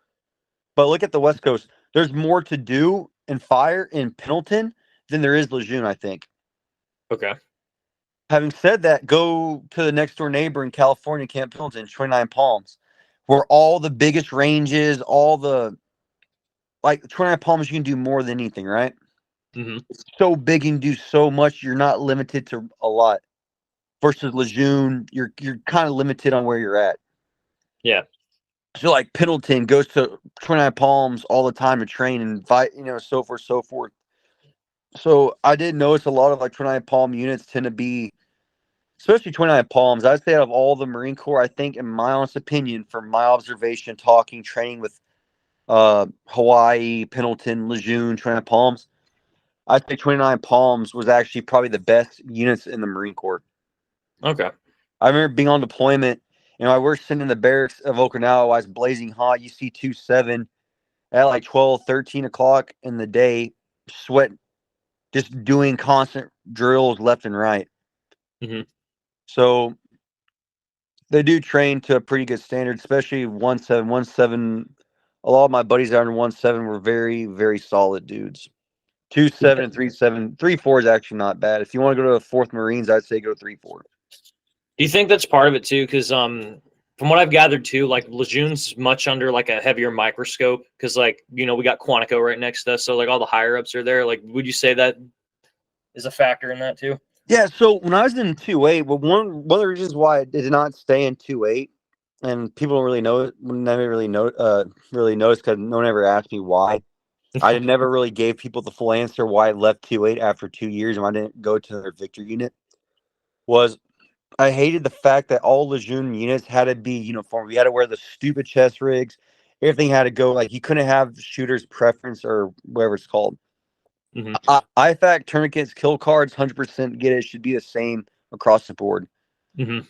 But look at the West Coast. There's more to do and fire in Pendleton than there is Lejeune, I think. Okay. Having said that, go to the next door neighbor in California, Camp Pendleton, 29 Palms, where all the biggest ranges, like 29 Palms, you can do more than anything, right? Mm-hmm. It's so big and do so much, you're not limited to a lot. Versus Lejeune, you're kind of limited on where you're at. Yeah. So like Pendleton goes to 29 Palms all the time to train and fight, so forth, so forth. So I did notice a lot of like 29 Palm units tend to be, especially 29 Palms. I'd say out of all the Marine Corps, I think, in my honest opinion, from my observation, talking, training with Hawaii, Pendleton, Lejeune, 29 Palms, I'd say 29 Palms was actually probably the best units in the Marine Corps. Okay. I remember being on deployment. I worked sitting in the barracks of Okinawa. I was blazing hot. You see 2-7 at like 12, 13 o'clock in the day, sweating, just doing constant drills left and right. Mm-hmm. So they do train to a pretty good standard, especially 1-7. 1-7, a lot of my buddies out in 1-7 were very, very solid dudes. 2-7 and 3-7. 3-4 is actually not bad. If you want to go to the 4th Marines, I'd say go 3-4. Do you think that's part of it too? Because from what I've gathered too, like Lejeune's much under like a heavier microscope because like we got Quantico right next to us, so like all the higher ups are there. Like, would you say that is a factor in that too? Yeah, so when I was in 2.8, well, one of the reasons why I did not stay in 2.8, and people don't really know it, never really notice because no one ever asked me why. I never really gave people the full answer why I left 2.8 after 2 years and I didn't go to their Victor unit. Was I hated the fact that all Lejeune units had to be uniform. We had to wear the stupid chest rigs. Everything had to go like you couldn't have shooter's preference or whatever it's called. Mm-hmm. IFAC tourniquets, kill cards, 100% get it should be the same across the board. Mm-hmm.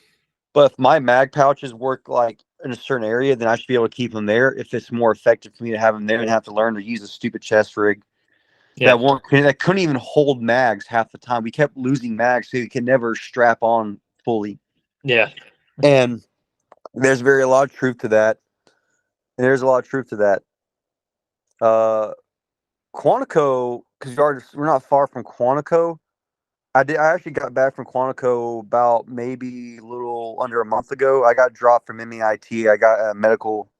But if my mag pouches work like in a certain area, then I should be able to keep them there. If it's more effective for me to have them there and have to learn to use a stupid chest rig that couldn't even hold mags half the time. We kept losing mags, so you can never strap on fully. Yeah. And there's a lot of truth to that. Quantico, because we're not far from Quantico. I actually got back from Quantico about maybe a little under a month ago. I got dropped from MEIT. I got a medical.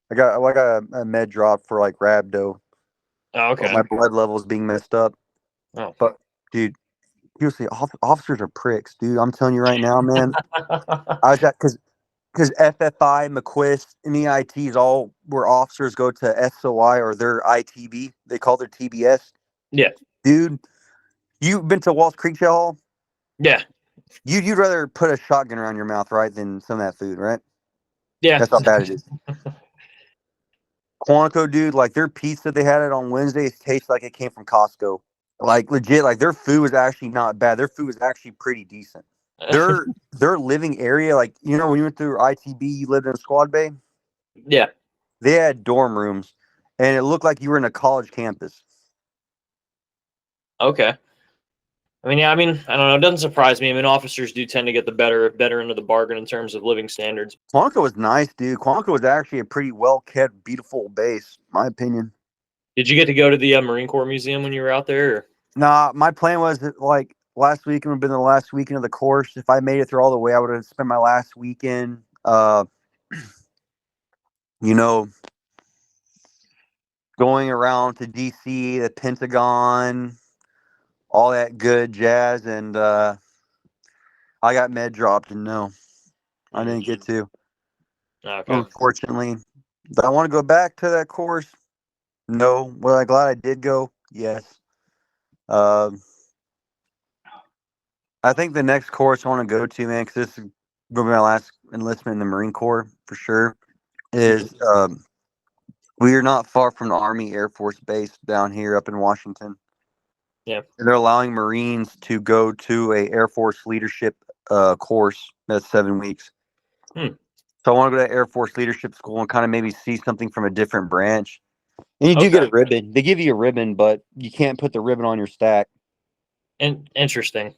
I got a med drop for like rhabdo. Oh, okay. My blood levels being messed up. Oh. But dude, seriously, officers are pricks, dude. I'm telling you right now, man. I was at because FFI, McQuist, MEITs all where officers go to SOI or their ITB. They call their TBS. Yeah. Dude, you've been to Walls Creek Shell Hall? Yeah. You'd rather put a shotgun around your mouth, right, than some of that food, right? Yeah. That's how bad it is. Quantico, dude, like their pizza they had it on Wednesday, it tastes like it came from Costco. Like legit, like their food was actually not bad. Their food was actually pretty decent. Their living area, like when you went through ITB, you lived in a squad bay. Yeah. They had dorm rooms, and it looked like you were in a college campus. Okay. I mean, I don't know. It doesn't surprise me. I mean, officers do tend to get the better end of the bargain in terms of living standards. Quantico was nice, dude. Quantico was actually a pretty well kept, beautiful base, in my opinion. Did you get to go to the Marine Corps Museum when you were out there? Or? Nah, my plan was that, like last weekend would have been the last weekend of the course. If I made it through all the way, I would have spent my last weekend, going around to DC, the Pentagon, all that good jazz, and I got med dropped, and no, I didn't get to, Okay. unfortunately. But I want to go back to that course. No, well, I'm glad I did go. Yes. I think the next course I want to go to, man, because this is going to be my last enlistment in the Marine Corps for sure, is we are not far from the Army Air Force Base down here up in Washington. Yeah. And they're allowing Marines to go to a Air Force leadership course that's 7 weeks. Hmm. So I want to go to Air Force leadership school and kind of maybe see something from a different branch. And you do get a ribbon. They give you a ribbon, but you can't put the ribbon on your stack. And interesting.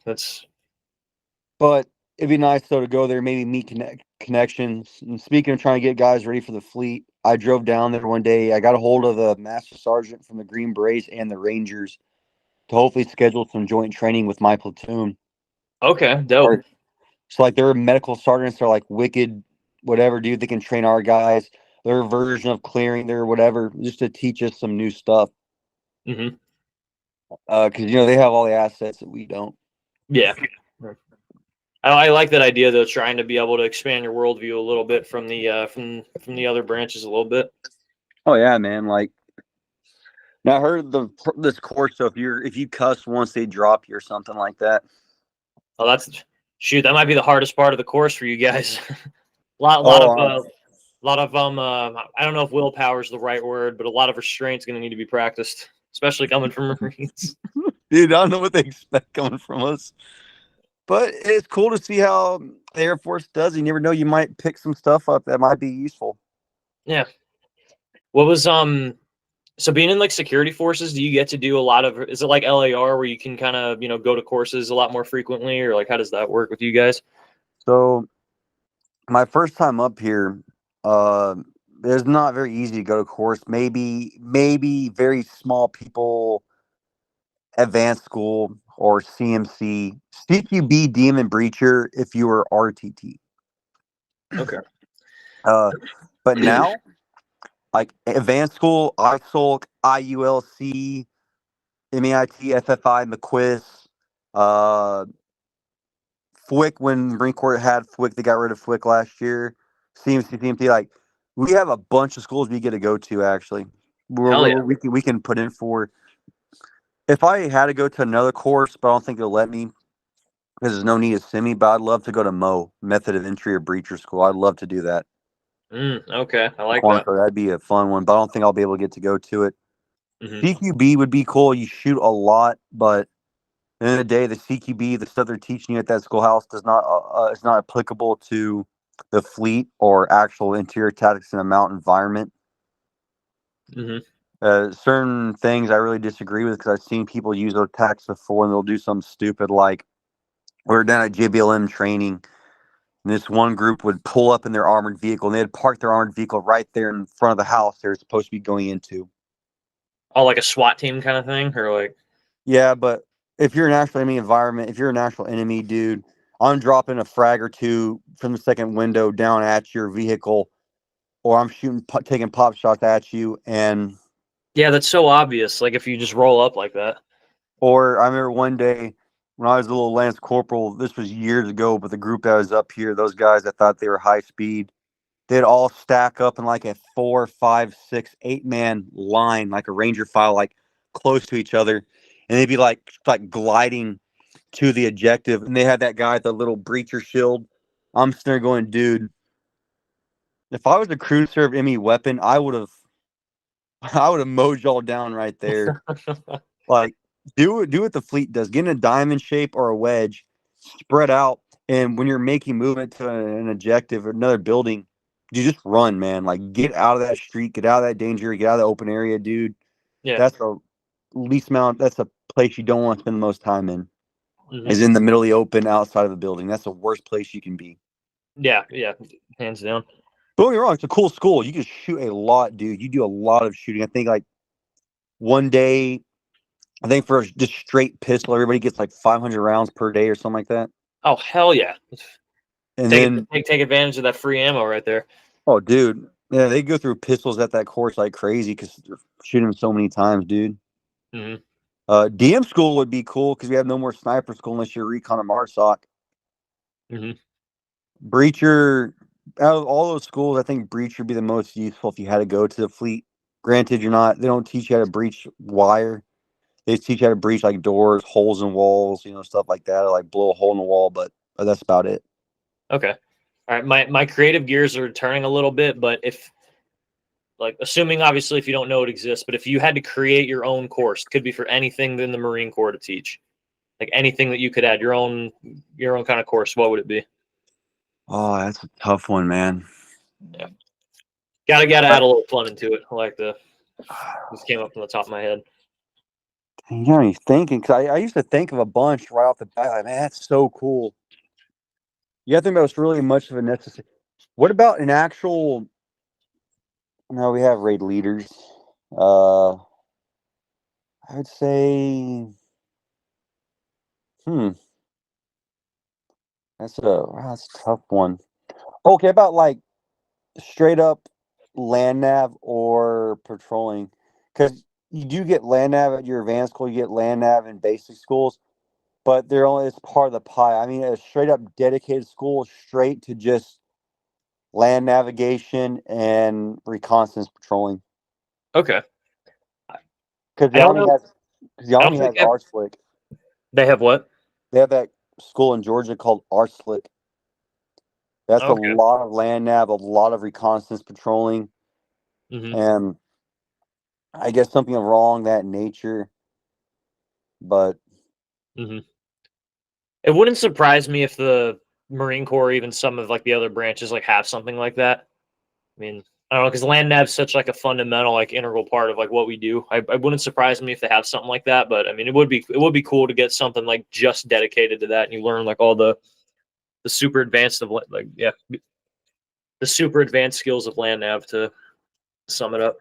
But it'd be nice though to go there, maybe meet connections. And speaking of trying to get guys ready for the fleet, I drove down there one day. I got a hold of the master sergeant from the Green Berets and the Rangers to hopefully schedule some joint training with my platoon. Okay, dope. So like their medical sergeants are like wicked, whatever, dude. They can train our guys. Their version of clearing, their whatever, just to teach us some new stuff. Mm-hmm. Because they have all the assets that we don't. Yeah. I like that idea though, trying to be able to expand your worldview a little bit from the from the other branches a little bit. Oh yeah, man. Like now I heard this course, so if you cuss once they drop you or something like that. Oh, that might be the hardest part of the course for you guys. lot of I don't know if willpower is the right word, but a lot of restraint is going to need to be practiced, especially coming from Marines. Dude, I don't know what they expect coming from us. But it's cool to see how the Air Force does. You never know, you might pick some stuff up that might be useful. Yeah. What was so being in like security forces, do you get to do a lot of, is it like LAR where you can kind of, go to courses a lot more frequently, or like how does that work with you guys? So my first time up here, it's not very easy to go to course. Maybe very small people, advanced school or CMC, CQB, Demon Breacher if you were RTT. Okay. But now, like advanced school, ISOLC, IULC, MAIT, FFI, McQuist, uh, FWIC, when Marine Corps had FWIC, they got rid of FWIC last year. CMC, CMT, like we have a bunch of schools we get to go to actually. Hell yeah. We can put in for. If I had to go to another course, but I don't think they'll let me because there's no need to send me. But I'd love to go to Method of Entry or Breacher School. I'd love to do that. Okay, I like that. Quantico, that'd be a fun one, but I don't think I'll be able to get to go to it. Hmm. CQB would be cool. You shoot a lot, but at the end of the day, the CQB, the stuff they're teaching you at that schoolhouse, does not is not applicable to the fleet or actual interior tactics in a mountain environment. Hmm. Certain things I really disagree with because I've seen people use those tactics before, and they'll do something stupid like we were down at JBLM training. And this one group would pull up in their armored vehicle, and they'd park their armored vehicle right there in front of the house they're supposed to be going into. Oh, like a SWAT team kind of thing, or like? Yeah, but if you're an actual enemy environment, if you're an actual enemy, dude, I'm dropping a frag or two from the second window down at your vehicle, or I'm taking pop shots at you, and Yeah, that's so obvious. Like if you just roll up like that. or I remember one day when I was a little Lance Corporal, this was years ago, but the group that was up here, those guys that thought they were high speed, they'd all stack up in like a 4, 5, 6, 8-man line, like a Ranger file, like close to each other, and they'd be like gliding to the objective, and they had that guy with the little breacher shield. I'm sitting there going, dude, if I was a crew served ME weapon, I would have mowed y'all down right there. Like, do what the fleet does. Get in a diamond shape or a wedge, spread out, and when you're making movement to an objective or another building, you just run, man. Like, get out of that street, get out of that danger, get out of the open area, dude. Yeah. That's the least amount. That's a place you don't want to spend the most time in. Hmm. Is in the middle of the open, outside of the building. That's the worst place you can be. Yeah, hands down. Don't get me wrong, it's a cool school. You can shoot a lot, dude. You do a lot of shooting. I think like one day, I think for just straight pistol, everybody gets like 500 rounds per day or something like that. Oh hell yeah! And Take then, take advantage of that free ammo right there. oh, dude, yeah, they go through pistols at that course like crazy because they're shooting them so many times, dude. Hmm. DM school would be cool because we have no more sniper school unless you're recon or MARSOC. Hmm. Breacher, out of all those schools, I think Breacher would be the most useful if you had to go to the fleet. Granted, they don't teach you how to breach wire. They teach you how to breach like doors, holes in walls, stuff like that, or like blow a hole in the wall, but that's about it. Okay. All right. My creative gears are turning a little bit, but if like assuming obviously if you don't know it exists, but if you had to create your own course, it could be for anything in the Marine Corps to teach. Like anything that you could add your own kind of course, what would it be? Oh, that's a tough one, man. Yeah. Gotta add a little fun into it. I like this came up from the top of my head. You got me thinking because I used to think of a bunch right off the bat. Like, man, that's so cool. Yeah, I think that was really much of a necessary. What about an actual? No, we have raid leaders. I would say, hmm, that's a tough one. Okay, about like straight up land nav or patrolling, because you do get land nav at your advanced school, you get land nav in basic schools, but they're only it's part of the pie. I mean, a straight up dedicated school straight to just land navigation and reconnaissance patrolling. Okay. Because I don't know. the I don't army think has RSLIC. they have what? They have that school in Georgia called RSLIC. That's a Okay. lot of land nav, a lot of reconnaissance patrolling, Hmm. and I guess something wrong that nature. But Hmm. It wouldn't surprise me if the Marine Corps, even some of like the other branches, like have something like that. I mean, I don't know, because land nav's such like a fundamental, like integral part of like what we do. I wouldn't surprise me if they have something like that. But I mean, it would be cool to get something like just dedicated to that, and you learn like all the super advanced of like the super advanced skills of land nav to sum it up.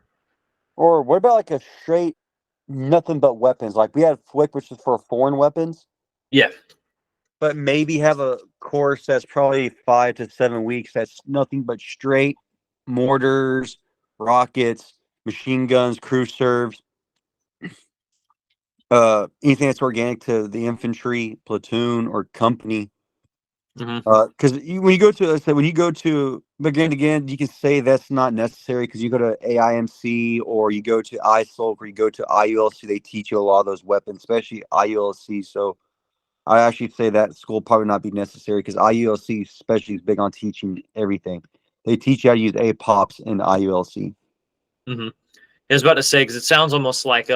or what about like a straight nothing but weapons? Like we had Flick, which is for foreign weapons, Yeah. but maybe have a course that's probably 5 to 7 weeks. That's nothing but straight mortars, rockets, machine guns, crew serves, anything that's organic to the infantry, platoon, or company. Because when you go to, let's say, when you go to again, you can say that's not necessary because you go to AIMC or you go to ISOLC or you go to IULC. They teach you a lot of those weapons, especially IULC. So I actually say that school probably not be necessary because IULC especially is big on teaching everything. They teach you how to use APOPs in IULC. I was about to say, because it sounds almost like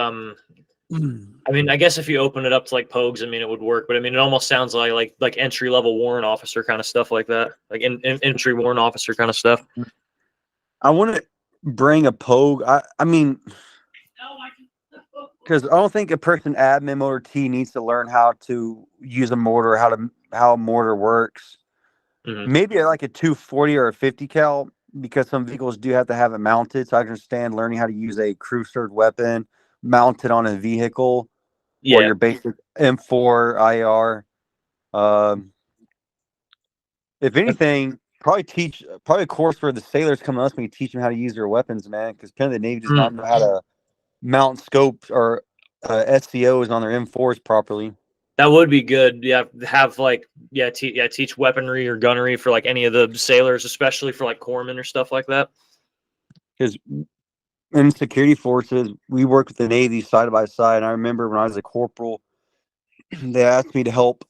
I mean, I guess if you open it up to like Pogues, I mean, it would work. But I mean, it almost sounds like entry level warrant officer kind of stuff like that, like entry warrant officer kind of stuff. I want to bring a Pogue. I mean, because I don't think a person admin motor T needs to learn how to use a mortar, how a mortar works. Maybe like a 240 or a 50 cal, because some vehicles do have to have it mounted. So I understand learning how to use a crew served weapon mounted on a vehicle or your basic M4 IR. If anything, probably a course for the sailors coming to us, we teach them how to use their weapons, man. Because apparently the Navy does not know how to mount scopes or SCOs on their M4s properly. That would be good. Yeah, have like teach weaponry or gunnery for like any of the sailors, especially for like corpsmen or stuff like that. Because in security forces, we work with the Navy side by side. And I remember when I was a corporal, they asked me to help.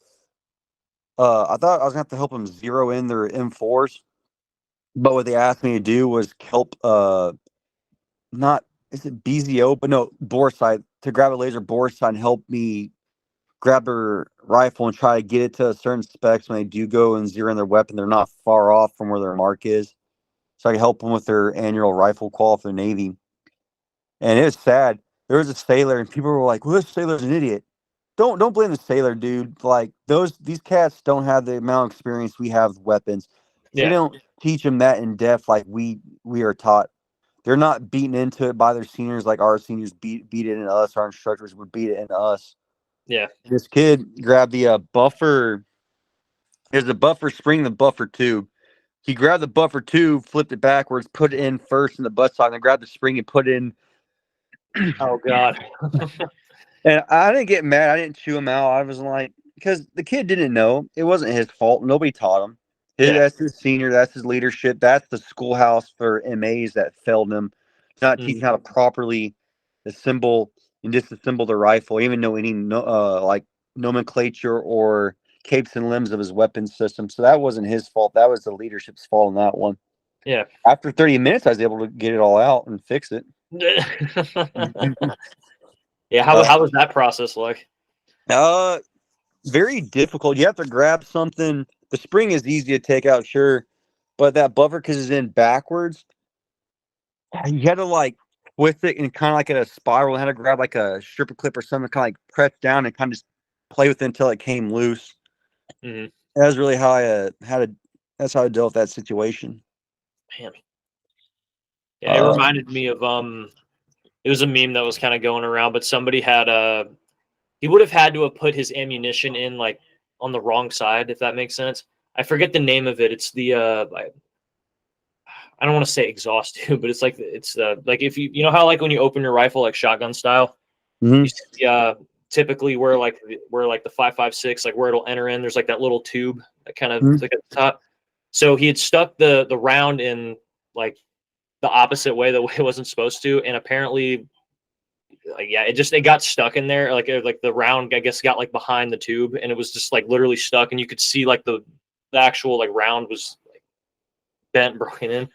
I thought I was going to have to help them zero in their M4s, but what they asked me to do was help. Not is it BZO, but no, bore sight, to grab a laser bore sight and help me grab their rifle and try to get it to a certain specs. When they do go and zero in their weapon, they're not far off from where their mark is. So I can help them with their annual rifle qual for the Navy. And it was sad. There was a sailor, and people were like, "Well, this sailor's an idiot." Don't blame the sailor, dude. Like these cats don't have the amount of experience we have with weapons. They don't teach them that in depth like we are taught. They're not beaten into it by their seniors like our seniors beat it into us. Our instructors would beat it into us. Yeah. This kid grabbed the buffer. There's a buffer spring, the buffer tube. He grabbed the buffer tube, flipped it backwards, put it in first in the buttstock, and grabbed the spring and put it in. Oh God. And I didn't get mad. I didn't chew him out. I was like, because the kid didn't know. It wasn't his fault. Nobody taught him. That's his senior. That's his leadership. That's the schoolhouse for MAs that failed him. Not teaching how to properly assemble and disassemble the rifle, even know any like nomenclature or capes and limbs of his weapon system. So that wasn't his fault. That was the leadership's fault on that one. Yeah. After 30 minutes, I was able to get it all out and fix it. Yeah, how was that process like? Very difficult. You have to grab something. The spring is easy to take out, sure, but that buffer, because it's in backwards, you had to like twist it and kind of like in a spiral. I had to grab like a stripper clip or something, kind of like press down and kind of just play with it until it came loose. That was really how I that's how I dealt with that situation. Man. Yeah, it reminded me of it was a meme that was kind of going around, but somebody had he would have had to have put his ammunition in like on the wrong side, if that makes sense. I forget the name of it. It's the I don't want to say exhaust tube, but it's like like if you know how like when you open your rifle like shotgun style, you see, typically where like the 5.56 like where it'll enter in, there's like that little tube that kind of like at the top. So he had stuck the round in like the opposite way, the way it wasn't supposed to, and apparently it got stuck in there, like the round I guess got like behind the tube, and it was just like literally stuck, and you could see like the actual like round was like bent, broken in.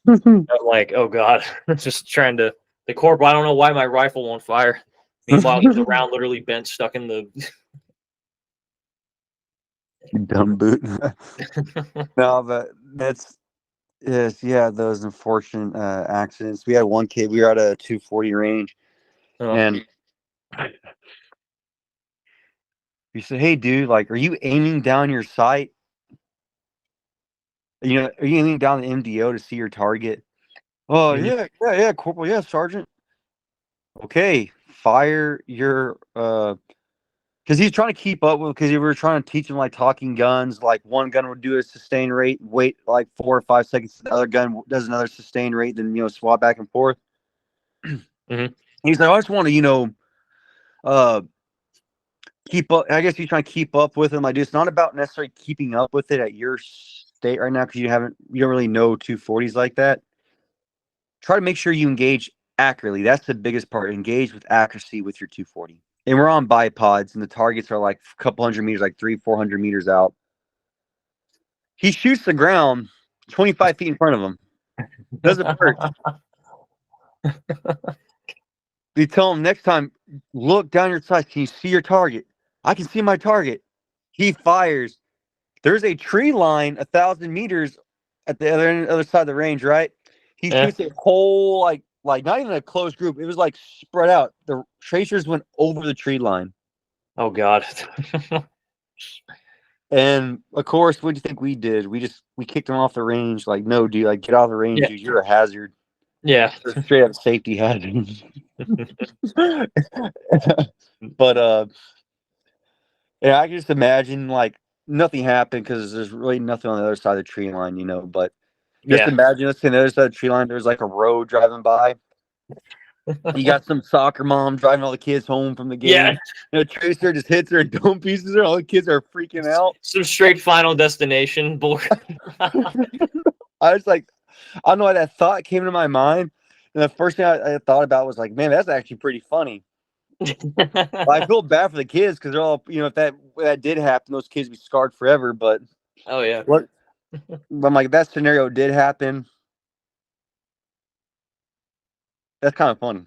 I'm like, oh God, just trying to the corporal. I don't know why my rifle won't fire. Meanwhile, the round literally bent, stuck in the dumb boot. No, but those unfortunate accidents. We had one kid. We were at a 240 range, and he said, "Hey, dude, like, are you aiming down your sight? Are you aiming down the MDO to see your target?" Oh, yeah, Corporal, yeah, Sergeant. Okay, fire your Because he's trying to keep up with, because we were trying to teach him like talking guns. Like one gun would do a sustained rate, wait like 4 or 5 seconds. The other gun does another sustained rate, then swap back and forth. Mm-hmm. He's like, I just want to uh, keep up. I guess he's trying to keep up with him. Like, it's not about necessarily keeping up with it at your state right now because you don't really know 240s like that. Try to make sure you engage accurately. That's the biggest part. Engage with accuracy with your 240. And we're on bipods, and the targets are like a couple hundred meters, like 300-400 meters out. He shoots the ground 25 feet in front of him. Doesn't hurt. They tell him next time, look down your sights. Can you see your target? I can see my target. He fires. There's a tree line 1,000 meters at the other side of the range, right? He shoots a whole, like not even a closed group. It was like spread out. The tracers went over the tree line. Oh, God. And of course, what do you think we did? We kicked him off the range. Like, no, dude, like get out of the range, dude. You're a hazard. Yeah. Straight up safety hazard. But yeah, I can just imagine like nothing happened because there's really nothing on the other side of the tree line, But just imagine us on the other side of the tree line. There's like a road driving by. You got some soccer mom driving all the kids home from the game. Yeah. And a tracer just hits her and dome pieces her. All the kids are freaking out. Some straight Final Destination bull. I was like, I don't know why that thought came to my mind. And the first thing I thought about was like, man, that's actually pretty funny. I feel bad for the kids because they're all, if that did happen, those kids would be scarred forever. But oh yeah, but I'm like, that scenario did happen. That's kind of funny.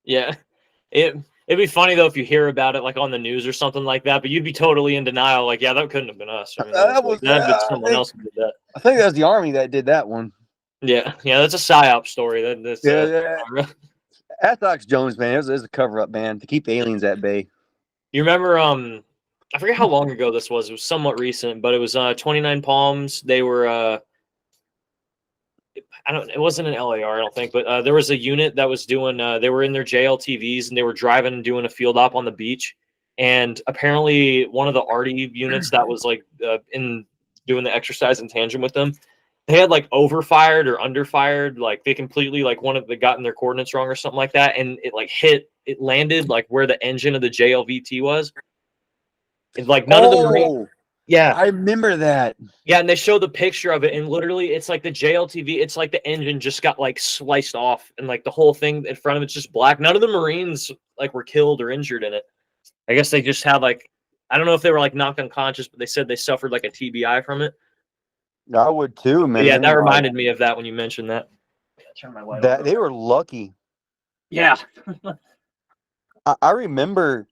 Yeah, it'd be funny though if you hear about it like on the news or something like that. But you'd be totally in denial, like, yeah, that couldn't have been us. I mean, that'd be someone else who did that. I think that was the Army that did that one. Yeah, that's a psyop story. That's Alex Jones, man, it was a cover up, man, to keep the aliens at bay. You remember? I forget how long ago this was. It was somewhat recent, but it was 29 Palms. They were it wasn't an LAR, I don't think, but there was a unit that was doing. They were in their JLTVs and they were driving and doing a field op on the beach. And apparently, one of the arty units that was like in doing the exercise in tangent with them, they had like overfired or underfired. Like they completely like they gotten their coordinates wrong or something like that, and it landed like where the engine of the JLVT was. And like none of the Marines. Yeah, I remember that. Yeah, and they showed the picture of it, and literally, it's like the JLTV. It's like the engine just got like sliced off, and like the whole thing in front of it's just black. None of the Marines like were killed or injured in it. I guess they just had like, I don't know if they were like knocked unconscious, but they said they suffered like a TBI from it. I would too, man. But yeah, that reminded me of that when you mentioned that. Turn my light off. They were lucky. Yeah, I remember.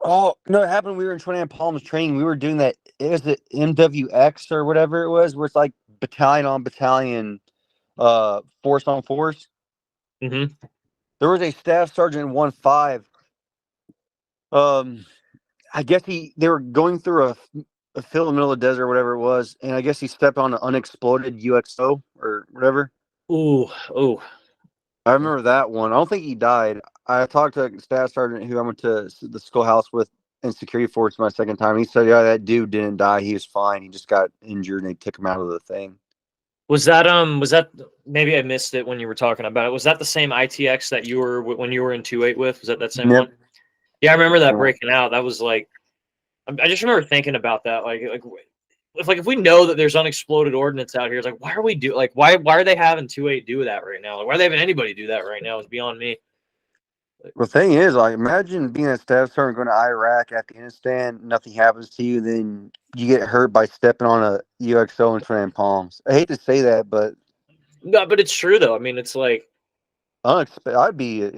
Oh, no, it happened. We were in 29 Palms training. We were doing that. It was the MWX or whatever it was, where it's like battalion on battalion, force on force. Mm-hmm. There was a staff sergeant in 1-5. I guess they were going through a field in the middle of the desert or whatever it was, and I guess he stepped on an unexploded UXO or whatever. Ooh. I remember that one. I don't think he died. I talked to a staff sergeant who I went to the schoolhouse with in security force my second time. He said, yeah, that dude didn't die. He was fine. He just got injured and they took him out of the thing. Was that maybe I missed it when you were talking about it? Was that the same ITX that you were when you were in 2-8 with? Was that same one? Yeah, I remember that breaking out. That was like, I just remember thinking about that. If we know that there's unexploded ordnance out here, it's like, why are we why are they having 2-8 do that right now? Like, why are they having anybody do that right now? It's beyond me. The thing is, like, imagine being a staff sergeant going to Iraq, Afghanistan, nothing happens to you, then you get hurt by stepping on a UXO in 29 Palms. I hate to say that, but no, but it's true though. I mean, it's like I'd be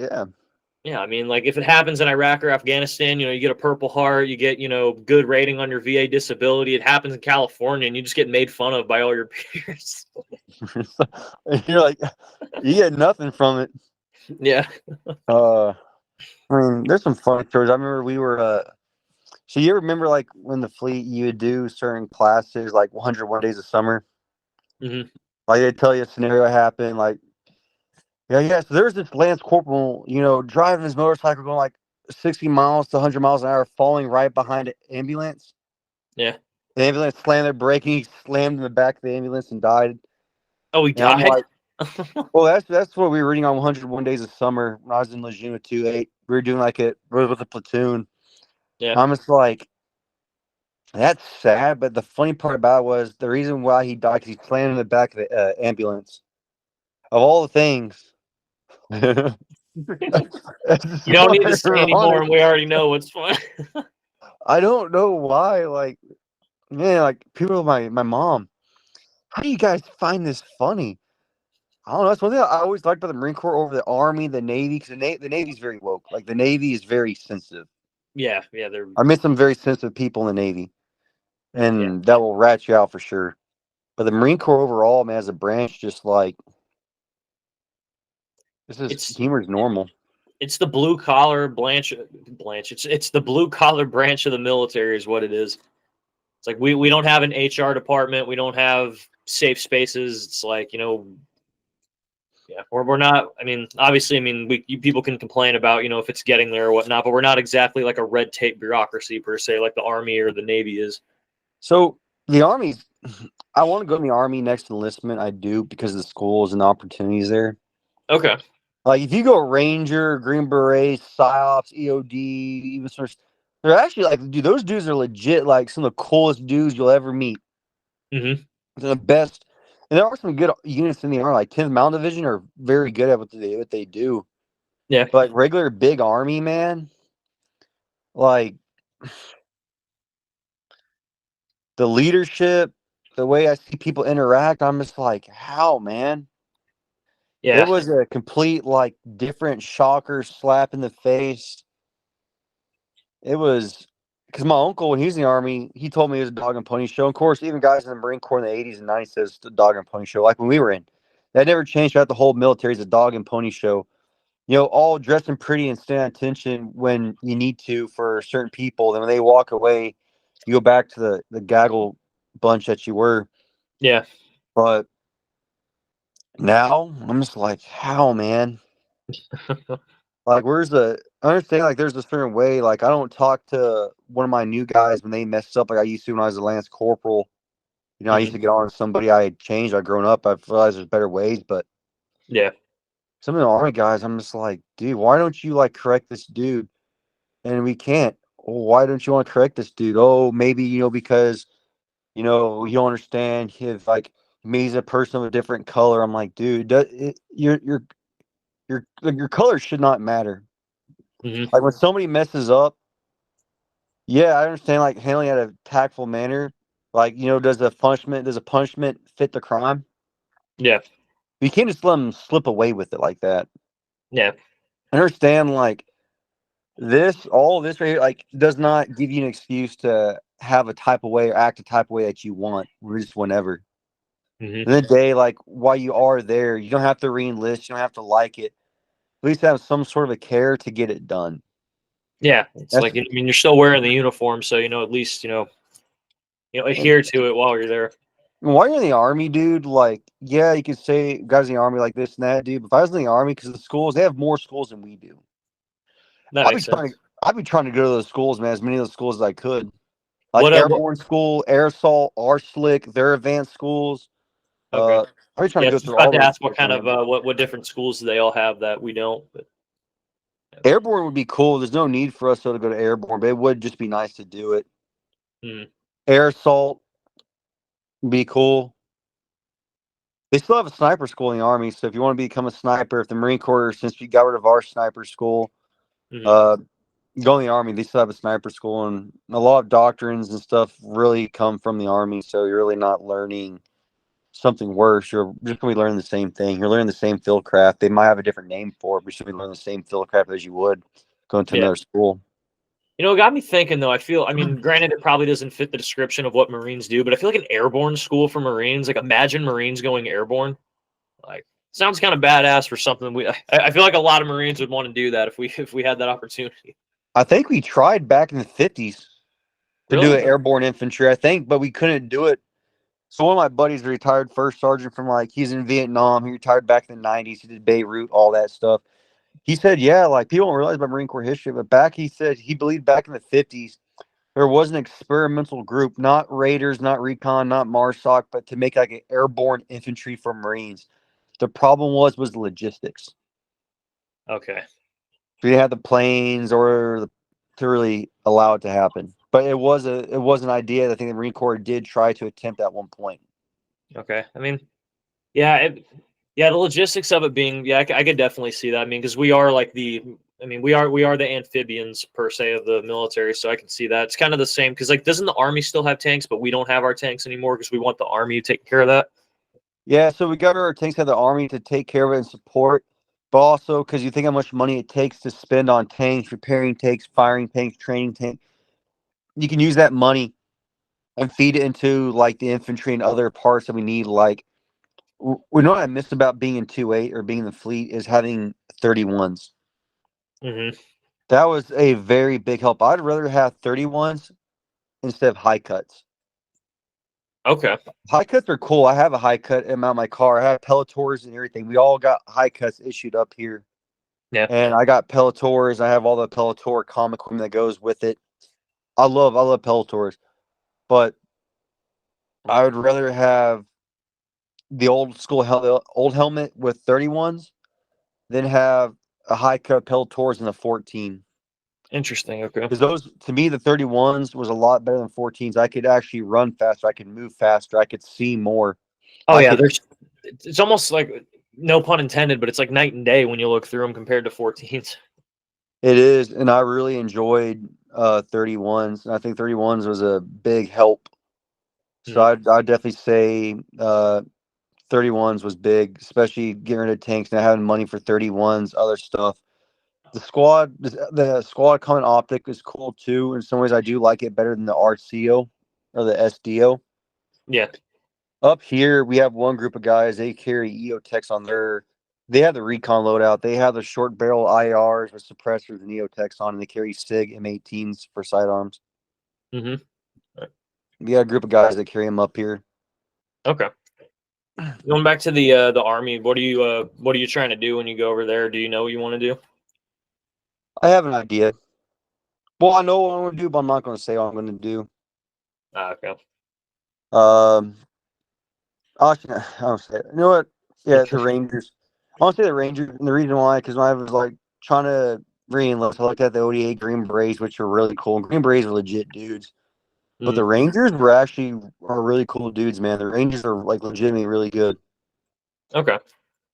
Yeah, I mean, like if it happens in Iraq or Afghanistan, you get a Purple Heart, you get, good rating on your VA disability. It happens in California and you just get made fun of by all your peers. You're like, you get nothing from it. Yeah. I mean, there's some fun stories. I remember we were, so you remember like when the fleet, you would do certain classes, like 101 days of summer? Mm-hmm. Like they tell you a scenario happened, like, so there's this Lance Corporal, driving his motorcycle going like 60 miles to 100 miles an hour, falling right behind an ambulance. Yeah. The ambulance slammed their brake, and he slammed in the back of the ambulance and died. Oh, he And I'm died. like, well, that's what we were reading on 101 Days of Summer when I was in Lejeune 2-8. We were doing like it with a platoon. Yeah. I'm just like, that's sad. But the funny part about it was the reason why he died because he slammed in the back of the ambulance. Of all the things, that's You don't so need to say anymore, ironic. and we already know what's fun. I don't know why. Like, man, like people, my mom. How do you guys find this funny? I don't know. That's one thing I always liked about the Marine Corps over the Army, the Navy, because the Navy's very woke. Like the Navy is very sensitive. Yeah, they're I met some very sensitive people in the Navy, yeah. and that will rat you out for sure. But the Marine Corps overall, man, as a branch, just like this is It's humor's normal. it's the blue collar blanch. It's the blue collar branch of the military is what it is. It's like we don't have an HR department. We don't have safe spaces. It's like, yeah, we're not. I mean, obviously, I mean, people can complain about, if it's getting there or whatnot, but we're not exactly like a red tape bureaucracy per se, like the Army or the Navy is. So the Army's, I want to go in the Army next enlistment. I do because of the schools and the opportunities there. Okay. Like if you go Ranger, Green Beret, PsyOps, EOD, even they're actually like, dude, those dudes are legit. Like some of the coolest dudes you'll ever meet. Mm-hmm. They're the best, and there are some good units in the Army. Like 10th Mountain Division are very good at what they do. Yeah. But like regular big Army, man, like the leadership, the way I see people interact, I'm just like, how, man? It Yeah. was a complete like different shocker slap in the face. It was because my uncle, when he was in the Army, he told me it was a dog and pony show. Of course, even guys in the Marine Corps in the 80s and 90s says it's a dog and pony show. Like when we were in, that never changed throughout the whole military. It's a dog and pony show. All dressing pretty and stand attention when you need to for certain people. Then when they walk away, you go back to the gaggle bunch that you were. Yeah. But now I'm just like, how, man? Like, I understand, like, there's a certain way. Like, I don't talk to one of my new guys when they mess up like I used to when I was a Lance Corporal. I used Mm-hmm. to get on with somebody I had changed. I've grown up. I've realized there's better ways. But Yeah. some of the Army guys, I'm just like, dude, why don't you, like, correct this dude? And we can't. Oh, why don't you want to correct this dude? Oh, maybe, because, you don't understand if, like, me as a person of a different color. I'm like, dude, your color should not matter. Mm-hmm. Like, when somebody messes up, yeah, I understand, like, handling it in a tactful manner. Like, does a punishment fit the crime? Yeah. You can't just let them slip away with it like that. Yeah. I understand, like, all this right here, like, does not give you an excuse to have a type of way or act a type of way that you want, just whenever. Mm-hmm. In the day, like, while you are there, you don't have to re-enlist, you don't have to like it. At least have some sort of a care to get it done. Yeah. It's That's like, I mean, you're still wearing the uniform, so, at least, and adhere to it while you're there. while you're in the Army, dude, like, yeah, you could say guys in the Army like this and that, dude. But if I was in the Army, because the schools, they have more schools than we do. That I'd be makes trying to, sense. I'd be trying to go to those schools, man, as many of those schools as I could. Like What Airborne School, Air Assault, RSLIC, their advanced schools. okay. I'd be trying Yeah, to I go was just through about all to those ask what kind of programs. what different schools do they all have that we don't, but Airborne would be cool. There's no need for us to go to Airborne, but it would just be nice to do it. mm, Air Assault would be cool. They still have a sniper school in the Army, so if you want to become a sniper, if the Marine Corps, since we got rid of our sniper school, mm, uh, go in the Army. They still have a sniper school, and a lot of doctrines and stuff really come from the Army. So you're really not learning something worse. You're just going to be learning the same thing. You're learning the same field craft. They might have a different name for it, but you're still be learning the same field craft as you would going to yeah. another school. It got me thinking though. I mean, granted, it probably doesn't fit the description of what Marines do, but I feel like an airborne school for Marines, like imagine Marines going airborne, like sounds kind of badass for something. I feel like a lot of Marines would want to do that if we had that opportunity. I think we tried back in the 50s to do Really? an airborne infantry, I think, but we couldn't do it. So one of my buddies, a retired first sergeant from he's in Vietnam. He retired back in the 90s. He did Beirut, all that stuff. He said, yeah, like people don't realize about Marine Corps history, but back he said he believed back in the 50s there was an experimental group, not Raiders, not Recon, not MARSOC, but to make like an airborne infantry for Marines. The problem was the logistics. Okay. We didn't have the planes to really allow it to happen. But it was an idea that I think the Marine Corps did try to attempt at one point. Okay. I mean, yeah, yeah, the logistics of it being, yeah, I could definitely see that. I mean, because we are like I mean, we are the amphibians per se of the military, so I can see that. It's kind of the same because like, doesn't the army still have tanks, but we don't have our tanks anymore because we want the army to take care of that? Yeah, so we got our tanks at the Army to take care of it and support, but also because you think how much money it takes to spend on tanks, repairing tanks, firing tanks, training tanks. You can use that money and feed it into like the infantry and other parts that we need. Like we know what I miss about being in 2-8 or being in the fleet is having 31s. Mm-hmm. That was a very big help. I'd rather have 31s instead of high cuts. Okay. High cuts are cool. I have a high cut in my car. I have Pelletors and everything. We all got high cuts issued up here. Yeah. And I got Pelletors. I have all the Pelletor comic equipment that goes with it. I love Pelletors, but I would rather have the old school old helmet with 31s than have a high cut Pelletors in the 14. Interesting. Okay. Because those, to me, the 31s was a lot better than 14s. I could actually run faster. I could move faster. I could see more. Oh I yeah, could. it's almost like no pun intended, but it's like night and day when you look through them compared to 14s. It is, and I really enjoyed 31s. And I think 31s was a big help. So Mm. I'd definitely say 31s was big, especially getting rid of tanks, not having money for 31s, other stuff. The squad common optic is cool too. In some ways, I do like it better than the RCO or the SDO. Yeah. Up here, we have one group of guys. They carry EO techs on their. They have the recon loadout. They have the short barrel IRs with suppressors and EO techs on, and they carry SIG M18s for sidearms. Mm-hmm. We got a group of guys that carry them up here. Okay. Going back to the army, what are you trying to do when you go over there? Do you know what you want to do? I have an idea. Well, I know what I'm going to do, but I'm not going to say what I'm going to do. Okay. Um, I don't say it. You know what? Yeah, the Rangers. I want to say the Rangers, and the reason why, because when I was like trying to re-enlist, I looked at the ODA Green Berets, which are really cool. Green Berets are legit dudes, but the Mm. Rangers are really cool dudes, man. The Rangers are like legitimately really good. Okay.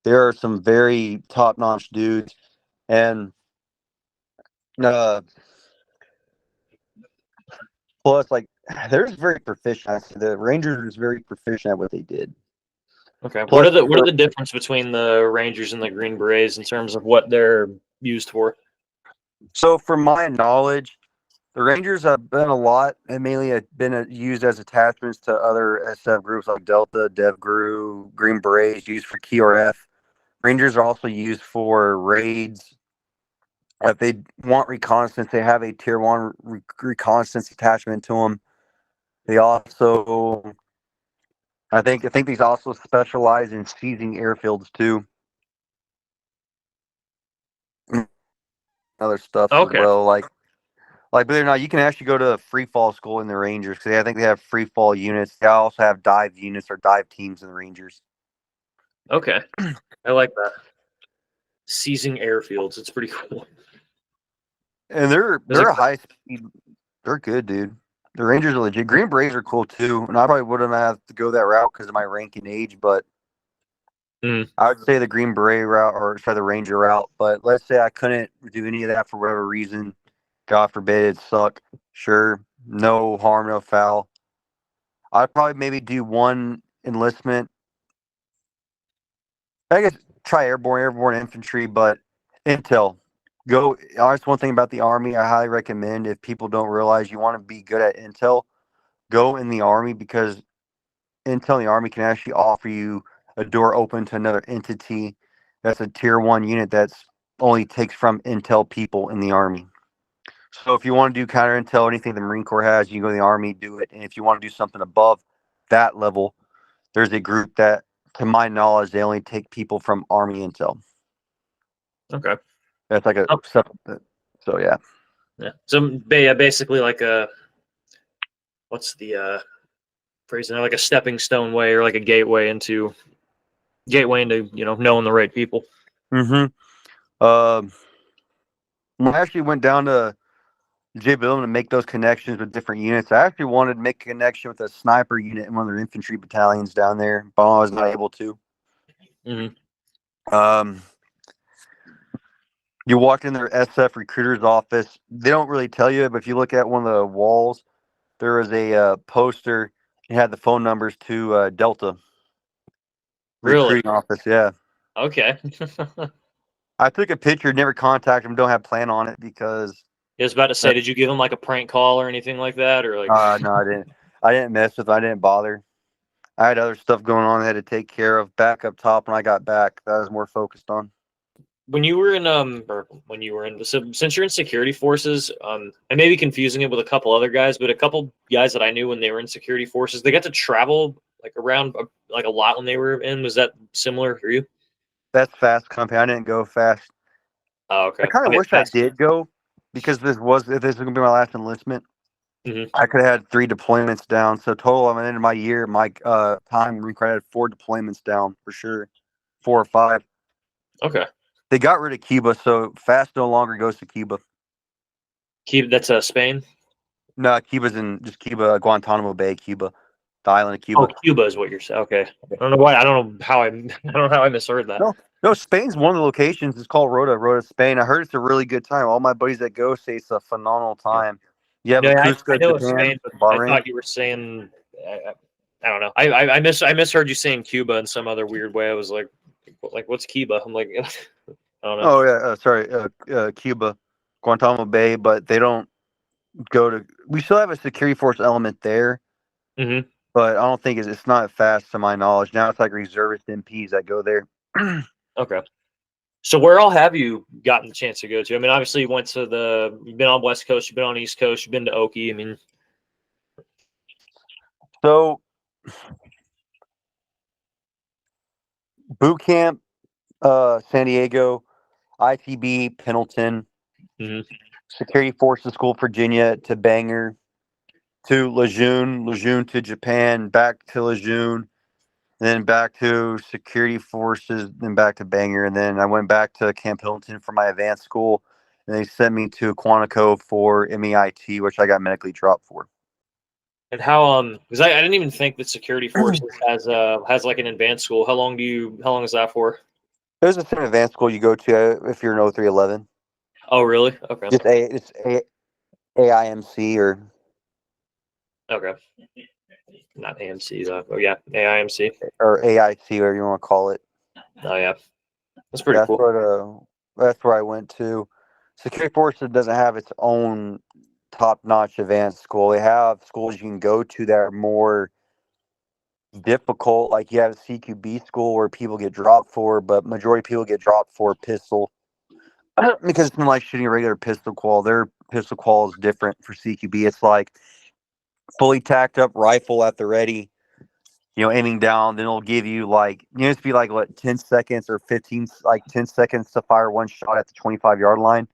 There are some very top-notch dudes, and uh, plus, like, they're just very proficient. The Rangers are just very proficient at what they did. Okay. What are Plus, the difference between the Rangers and the Green Berets in terms of what they're used for? so from my knowledge, the Rangers have been a lot, and mainly have been used as attachments to other SF groups like Delta, DevGru, Green Berets, used for KRF. Rangers are also used for raids. If they want reconnaissance, they have a tier one reconnaissance attachment to them. They also, I think these also specialize in seizing airfields too, and other stuff as Okay. well. Like, believe it or not, you can actually go to a free fall school in the Rangers because I think they have free fall units. They also have dive units or dive teams in the Rangers. Okay. I like that. Seizing airfields. It's pretty cool. And There's they're a high speed. They're good, dude. The Rangers are legit. Green Berets are cool too, and I probably wouldn't have to go that route because of my rank and age. But Mm. I would say the Green Beret route or try the Ranger route. But let's say I couldn't do any of that for whatever reason. God forbid it suck. Sure, no harm, no foul. I'd probably maybe do one enlistment. I guess try airborne infantry, but intel. Go. That's one thing about the Army I highly recommend if people don't realize you want to be good at intel, go in the Army because intel in the Army can actually offer you a door open to another entity that's a tier one unit that's only takes from intel people in the Army. So if you want to do counter intel, anything the Marine Corps has, you can go to the Army, do it. And if you want to do something above that level, there's a group that, to my knowledge, they only take people from Army intel. Okay. That's like a Oh, supplement. So yeah. yeah. So yeah, basically like a what's the phrase? Like a stepping stone way or like a gateway into knowing the right people. Mm-hmm. When I actually went down to J. Bill to make those connections with different units. I actually wanted to make a connection with a sniper unit in one of their infantry battalions down there, but I was not able to. Mm-hmm. Um, you walk in their SF recruiter's office. They don't really tell you, but if you look at one of the walls, there was a poster. It had the phone numbers to Delta Really? recruiting office. Yeah, Okay. I took a picture. Never contacted them. Don't have plan on it because I was about to say, did you give him like a prank call or anything like that, or like? no, I didn't. I didn't mess with them. I didn't bother. I had other stuff going on I had to take care of back up top when I got back that I was more focused on. When you were in or when you were in, so since you're in security forces, I may be confusing it with a couple other guys, but a couple guys that I knew when they were in security forces, they got to travel like around like a lot when they were in. Was that similar for you? That's fast company. I didn't go fast. Oh, I okay. kind I of mean, wish I did go because if this was gonna be my last enlistment, mm-hmm. I could have had 3 deployments down. So total, I'm at the end of my year, my time required had 4 deployments down for sure, 4 or 5. Okay. They got rid of Cuba, so fast no longer goes to Cuba. That's Spain. No, Cuba's in just Cuba, Guantanamo Bay, Cuba, the island of Oh, Cuba. Cuba is what you're saying. Okay. I don't know why. I don't know how I. I don't know how I misheard that. No, no, Spain's one of the locations. It's called Rota, Spain. I heard it's a really good time. All my buddies that go say it's a phenomenal time. You have No, I Cusco, know of Spain, Japan, but I Bahrain. thought you were saying. I don't know. I misheard you saying Cuba in some other weird way. I was like what's Cuba? I'm like, I don't know. Oh yeah, sorry, Cuba, Guantanamo Bay, but they don't go to. We still have a security force element there, Mm-hmm. but I don't think it's not fast to my knowledge. Now it's like reservist MPs that go there. Okay. So where all have you gotten the chance to go to? I mean, obviously you've been on West Coast, you've been on East Coast, you've been to Okie. I mean, So boot camp, San Diego, ITB, Pendleton, mm-hmm. security forces school, Virginia to Bangor, to Lejeune, Lejeune to Japan, back to Lejeune, then back to security forces, then back to Bangor, and then I went back to Camp Hilton for my advanced school, and they sent me to Quantico for MEIT, which I got medically dropped for. And how because I didn't even think that security forces has like an advanced school. How long is that for? There's a certain advanced school you go to if you're an 0311. Oh, really? Okay. Just AIMC or Okay. Not AMC though. Oh yeah, AIMC. AIC, whatever you want to call it. Oh yeah, that's pretty Yeah, cool. that's where I went to. Security Forces doesn't have its own top-notch advanced school. They have schools you can go to that are more difficult. Like you have a CQB school where people get dropped for, but majority of people get dropped for pistol because it's not like shooting a regular pistol qual. Their pistol qual is different for CQB. It's like fully tacked up rifle at the ready, aiming down. Then it'll give you it's be like what 10 seconds or 15, like 10 seconds to fire one shot at the 25-yard line.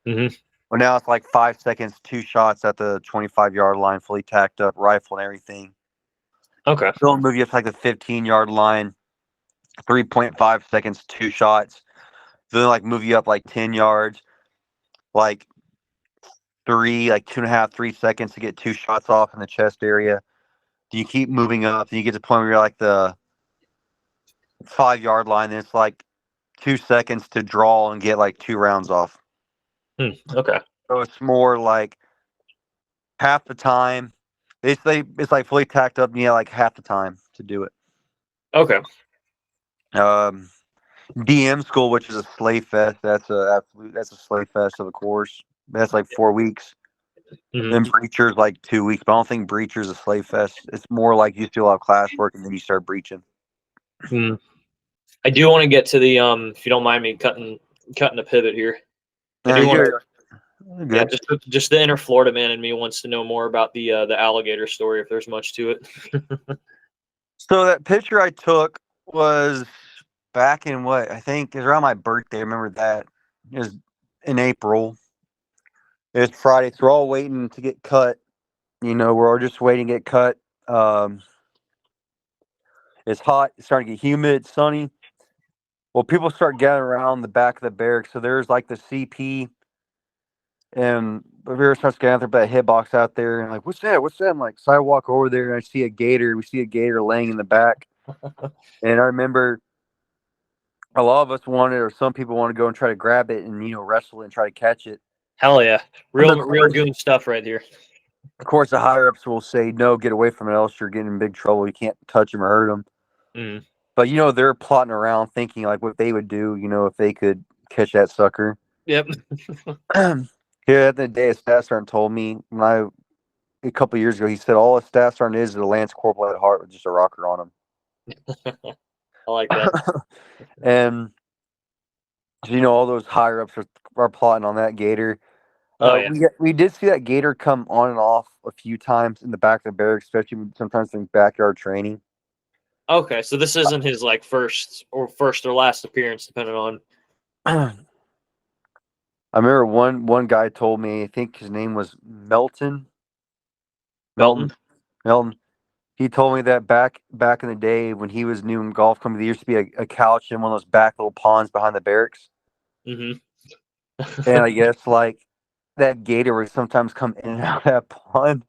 Mm-hmm. Well, now it's like 5 seconds, 2 shots at the 25-yard line, fully tacked up rifle and everything. Okay. They'll move you up to like the 15-yard line, 3.5 seconds, 2 shots. Then like move you up like 10 yards, like 2.5, 3 seconds to get 2 shots off in the chest area. Then you keep moving up, then you get to the point where you're like the 5-yard line, then it's like 2 seconds to draw and get like 2 rounds off. Okay. So it's more like half the time. It's like fully tacked up, and you have like half the time to do it. Okay. DM school, which is a slave fest, that's a slave fest of a course. That's like 4 weeks. Mm-hmm. Then breachers like 2 weeks, but I don't think breachers a slave fest. It's more like you still have classwork and then you start breaching. Mm. I do want to get to the if you don't mind me cutting a pivot here. I do want to. Yeah, Good. just the inner Florida man in me wants to know more about the alligator story, if there's much to it. So that picture I took was back in what I think is around my birthday. I remember that. It was in April. It's Friday, so we're all waiting to get cut. We're all just waiting to get cut. It's hot. It's starting to get humid, sunny. Well, people start gathering around the back of the barracks. So there's like the CP, and the beer starts getting out there by a hitbox out there, and like, what's that? What's that? I'm like, so I walk over there and I see a gator. We see a gator laying in the back, and I remember a lot of us wanted, or some people want to go and try to grab it and wrestle it and try to catch it. Hell yeah, And real goon stuff right here. Of course, the higher ups will say, "No, get away from it, else you're getting in big trouble. You can't touch them or hurt them." Mm. But they're plotting around, thinking like what they would do, if they could catch that sucker. Yep. Here at the day, a staff sergeant told me a couple of years ago. He said all a staff sergeant is a lance corporal at heart with just a rocker on him. I like that. And all those higher ups are plotting on that gator. Oh yeah. We did see that gator come on and off a few times in the back of the barracks, especially sometimes in backyard training. Okay, so this isn't his like first or last appearance, depending on. I remember one guy told me, I think his name was Melton. Belton. He told me that back in the day when he was new in golf company, there used to be a couch in one of those back little ponds behind the barracks. Mm-hmm. And I guess like that gator would sometimes come in and out of that pond.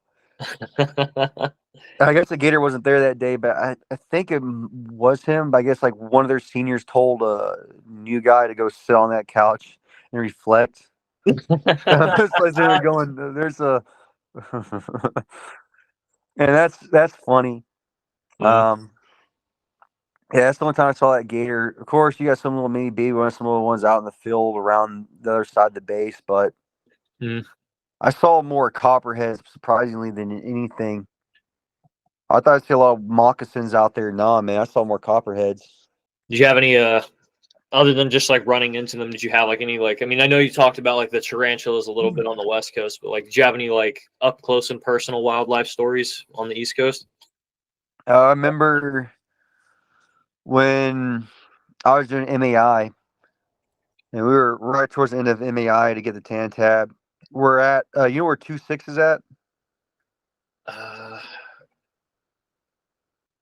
I guess the gator wasn't there that day, but I think it was him. But I guess like one of their seniors told a new guy to go sit on that couch and reflect. It's like they were going, there's a, and that's funny. Mm. Yeah, that's the only time I saw that gator. Of course, you got some little mini baby ones, some little ones out in the field around the other side of the base, but I saw more copperheads surprisingly than anything. I thought I'd see a lot of moccasins out there. Nah, man, I saw more copperheads. Did you have any other than just like running into them? Did you have like any like? I mean, I know you talked about like the tarantulas a little bit on the West Coast, but like, did you have any like up close and personal wildlife stories on the East Coast? I remember when I was doing MAI, and we were right towards the end of MAI to get the tan tab. We're at, you know where 2-6 is at?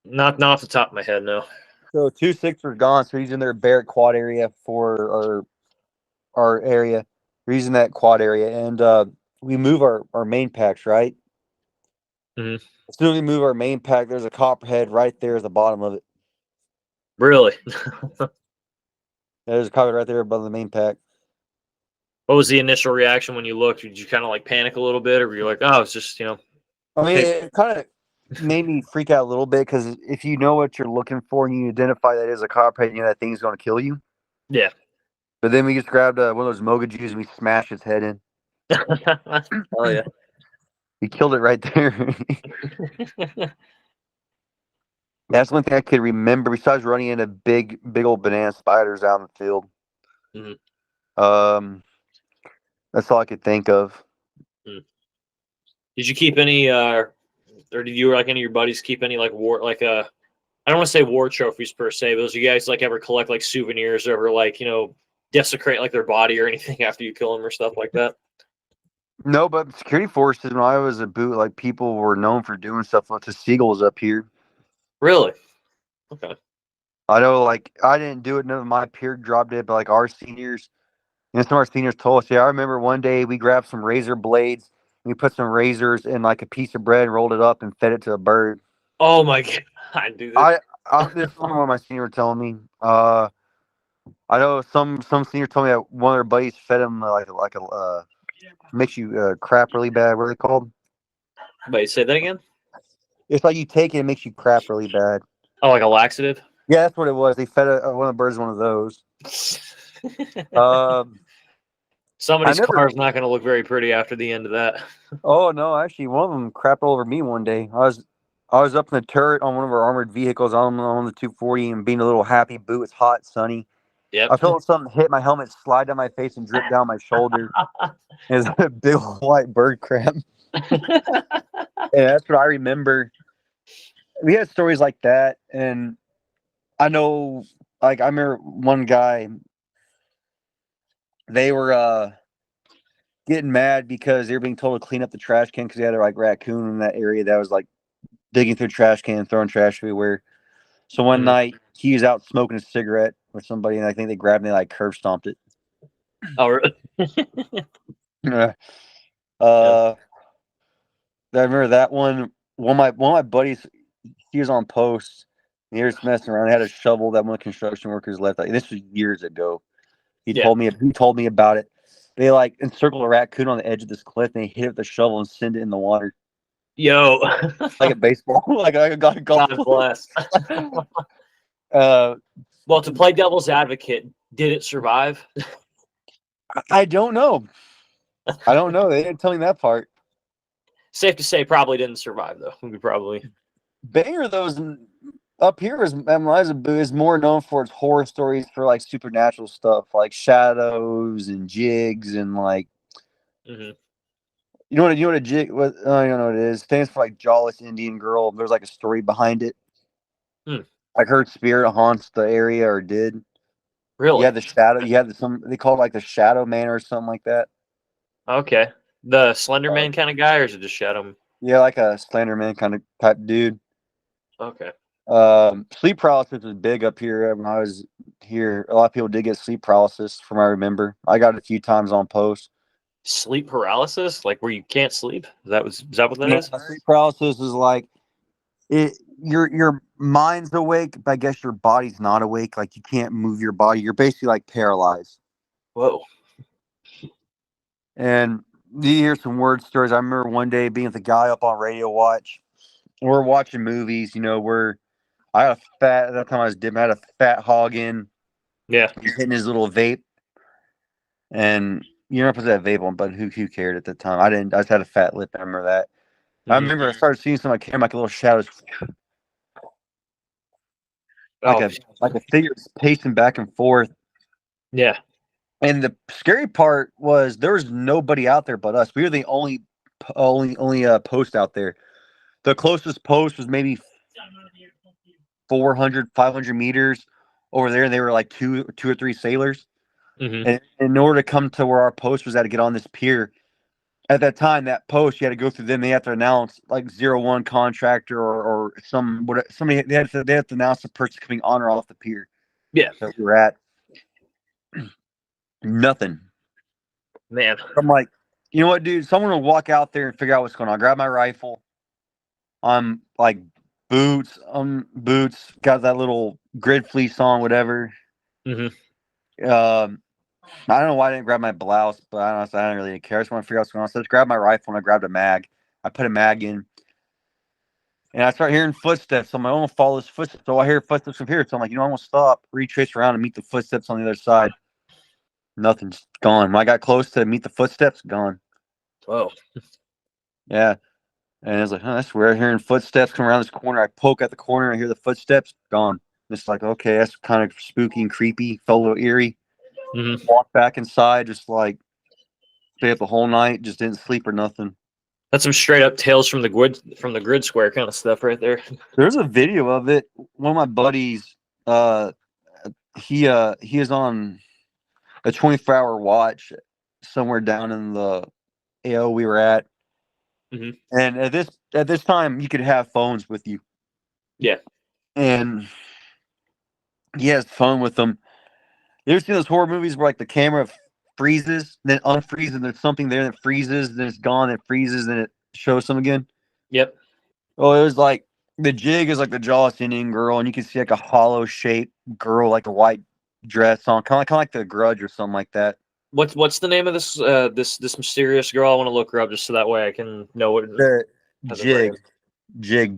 Not off the top of my head, no. So 2-6 was gone, so he's in their Barrett quad area for our area. We're using that quad area, and we move our main packs, right? Mm-hmm. As soon as we move our main pack, there's a copperhead right there at the bottom of it. Really? There's a copperhead right there above the main pack. What was the initial reaction when you looked? Did you kind of like panic a little bit, or were you like, "Oh, it's just I mean, it kind of made me freak out a little bit because if you know what you're looking for and you identify that as a copperhead, that thing's going to kill you. Yeah." But then we just grabbed one of those moga Jews and we smashed his head in. Oh yeah. He killed it right there. That's one thing I could remember besides running into big old banana spiders out in the field. Mm-hmm. That's all I could think of. Did you keep any, or did you or like any of your buddies keep any like war, like I don't want to say war trophies per se, but did you guys like ever collect like souvenirs or ever like desecrate like their body or anything after you kill them or stuff like that? No, but security forces when I was a boot, like people were known for doing stuff with the seagulls up here. Really? Okay. I know, like I didn't do it. None of my peer dropped it, but like our seniors, some of our seniors told us. Yeah, I remember one day we grabbed some razor blades. We put some razors in like a piece of bread, rolled it up, and fed it to a bird. Oh my god, dude! This is one of my seniors were telling me. I know some seniors told me that one of their buddies fed him like a makes you crap really bad. What are they called? Wait, say that again. It's like you take it, it makes you crap really bad. Oh, like a laxative? Yeah, that's what it was. They fed one of the birds one of those. Somebody's car is not going to look very pretty after the end of that. Oh no, actually, one of them crapped all over me one day. I was up in the turret on one of our armored vehicles on the 240 and being a little happy boot. It's hot, sunny. Yep. I felt something hit my helmet, slide down my face, and drip down my shoulder. It was a big white bird crap. And that's what I remember. We had stories like that, and I know, like I remember one guy. They were getting mad because they were being told to clean up the trash can because they had a like raccoon in that area that was like digging through trash can, throwing trash everywhere. So one night he was out smoking a cigarette with somebody, and I think they grabbed him and they like curb stomped it. Oh, really? Yeah. Yeah. I remember that one. One of my buddies, he was on post. And he was messing around. He had a shovel that one of the construction workers left. Like, this was years ago. He Yeah. told me about it. They like encircled a raccoon on the edge of this cliff, and they hit it with a shovel and send it in the water Yo. like a baseball, like a golf God ball. bless. uh, Well, to play devil's advocate, did it survive? I don't know. I don't know. They didn't tell me that part. Safe to say, probably didn't survive though. We probably. Banger though is up here is more known for its horror stories for like supernatural stuff, like shadows and jigs and like Mm-hmm. you know what a jig what I don't know what it is. It stands for like jawless Indian girl. There's like a story behind it. Like her spirit haunts the area or did. You Really? had the shadow. You had some. They call it like the Shadow Man or something like that. Okay. The Slender Man kind of guy, or is it just Shadow? Yeah, like a Slender Man kind of type dude. Okay. Sleep paralysis was big up here when I was here. A lot of people did get sleep paralysis, from what I remember. I got it a few times on post. Sleep paralysis, like where you can't sleep. Is that what that Yeah, is? sleep paralysis is like it. Your mind's awake, but I guess your body's not awake. Like you can't move your body. You're basically like paralyzed. Whoa. And you hear some word stories. I remember one day being with a guy up on Radio Watch. We're watching movies. I had a fat at that time I was dipping. I had a fat hog in. Yeah. He's hitting his little vape, and you're not supposed to have vape on, but who cared at the time? I didn't. I just had a fat lip. I remember that. I remember I started seeing some of my camera like a little shadows, Oh, like a figure pacing back and forth. yeah. And the scary part was there was nobody out there but us. We were the only post out there. The closest post was maybe 400, 500 meters over there, and they were like two or three sailors. Mm-hmm. And in order to come to where our post was, I had to get on this pier. At that time, that post you had to go through them. They have to announce like 01 contractor or somebody. They have to announce the person coming on or off the pier. Yeah. That we were at. Nothing. Man. I'm like, you know what, dude? Someone will walk out there and figure out what's going on. I grab my rifle. I'm like boots. Got that little grid fleece on, whatever. Mm-hmm. I don't know why I didn't grab my blouse, but I don't really care. I just want to figure out what's going on. So I just grabbed my rifle and I grabbed a mag. I put a mag in, and I start hearing footsteps. So I'm like, I want to follow this footsteps. So I hear footsteps from here. So I'm like, I want to stop, retrace around, and meet the footsteps on the other side. Nothing's gone. When I got close to meet the footsteps, gone. Whoa. Yeah. And I was like, that's weird. Hearing footsteps come around this corner. I poke at the corner. I hear the footsteps, gone. It's like, okay, that's kind of spooky and creepy. Felt a little eerie. Mm-hmm. Walked back inside, just like stayed up the whole night. Just didn't sleep or nothing. That's some straight up tales from the grid square kind of stuff right there. There's a video of it. One of my buddies, he is on a 24-hour watch somewhere down in the AO we were at. Mm-hmm. And at this time you could have phones with you. Yeah. And he has phone with him. You ever seen those horror movies where like the camera freezes, then unfreezes, and there's something there that freezes, then it's gone, it freezes, then it shows them again? Yep. Oh, it was like the jig is like the jawless Indian girl, and you can see like a hollow shaped girl, like a white dress on, kind of like the Grudge or something like that. What's the name of this mysterious girl? I want to look her up just so that way I can know what. The jig, Jig,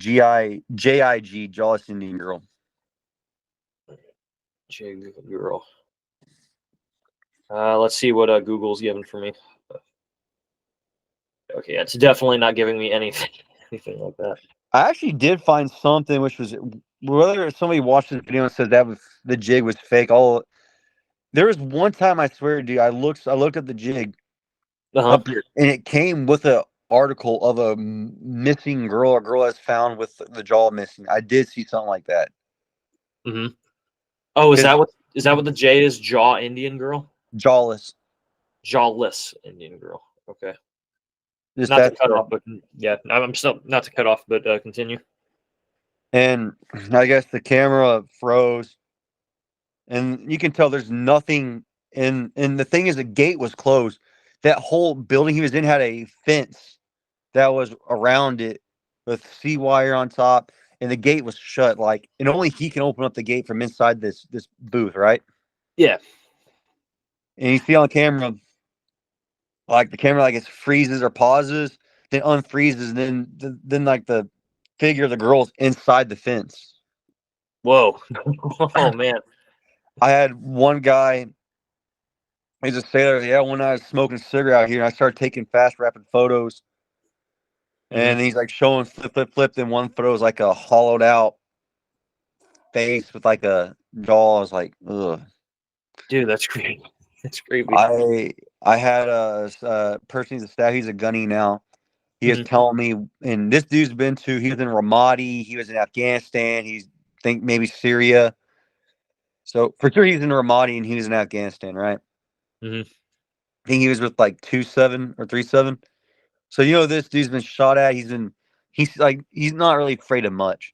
jawless Indian girl. Jig girl. Let's see what Google's giving for me. Okay, it's definitely not giving me anything like that. I actually did find something, which was whether somebody watched this video and said that was the jig was fake. There was one time I swear, dude, I looked at the jig up here, and it came with an article of a missing girl, a girl that's found with the jaw missing. I did see something like that. Mm-hmm. Oh, is that what the J is? Jaw Indian girl? Jawless. Jawless Indian girl. Okay. Just Not to that's cut off, but yeah, I'm still not to cut off, but continue. and I guess the camera froze, and you can tell there's nothing. And the thing is, the gate was closed. That whole building he was in had a fence that was around it with sea wire on top, and the gate was shut. Like, and only he can open up the gate from inside this booth, right? Yeah. And you see on camera, like the camera, like it freezes or pauses, then unfreezes, and then like the figure of the girl's inside the fence. Whoa. Oh man. I had one guy. He's a sailor. Yeah, one night I was smoking a cigarette out here, and I started taking fast, rapid photos. And he's like showing flip, flip, flip. Then one photo was like a hollowed out face with like a jaw. I was like, ugh. Dude, that's creepy. That's creepy. I had a person. He's a staff. He's a gunny now. He is telling me, and this dude's been to. He was in Ramadi. He was in Afghanistan. He's think maybe Syria. So for sure he's in Ramadi and he was in Afghanistan, right? Mm-hmm. I think he was with like 2-7 or 3-7. So this dude's been shot at. He's not really afraid of much.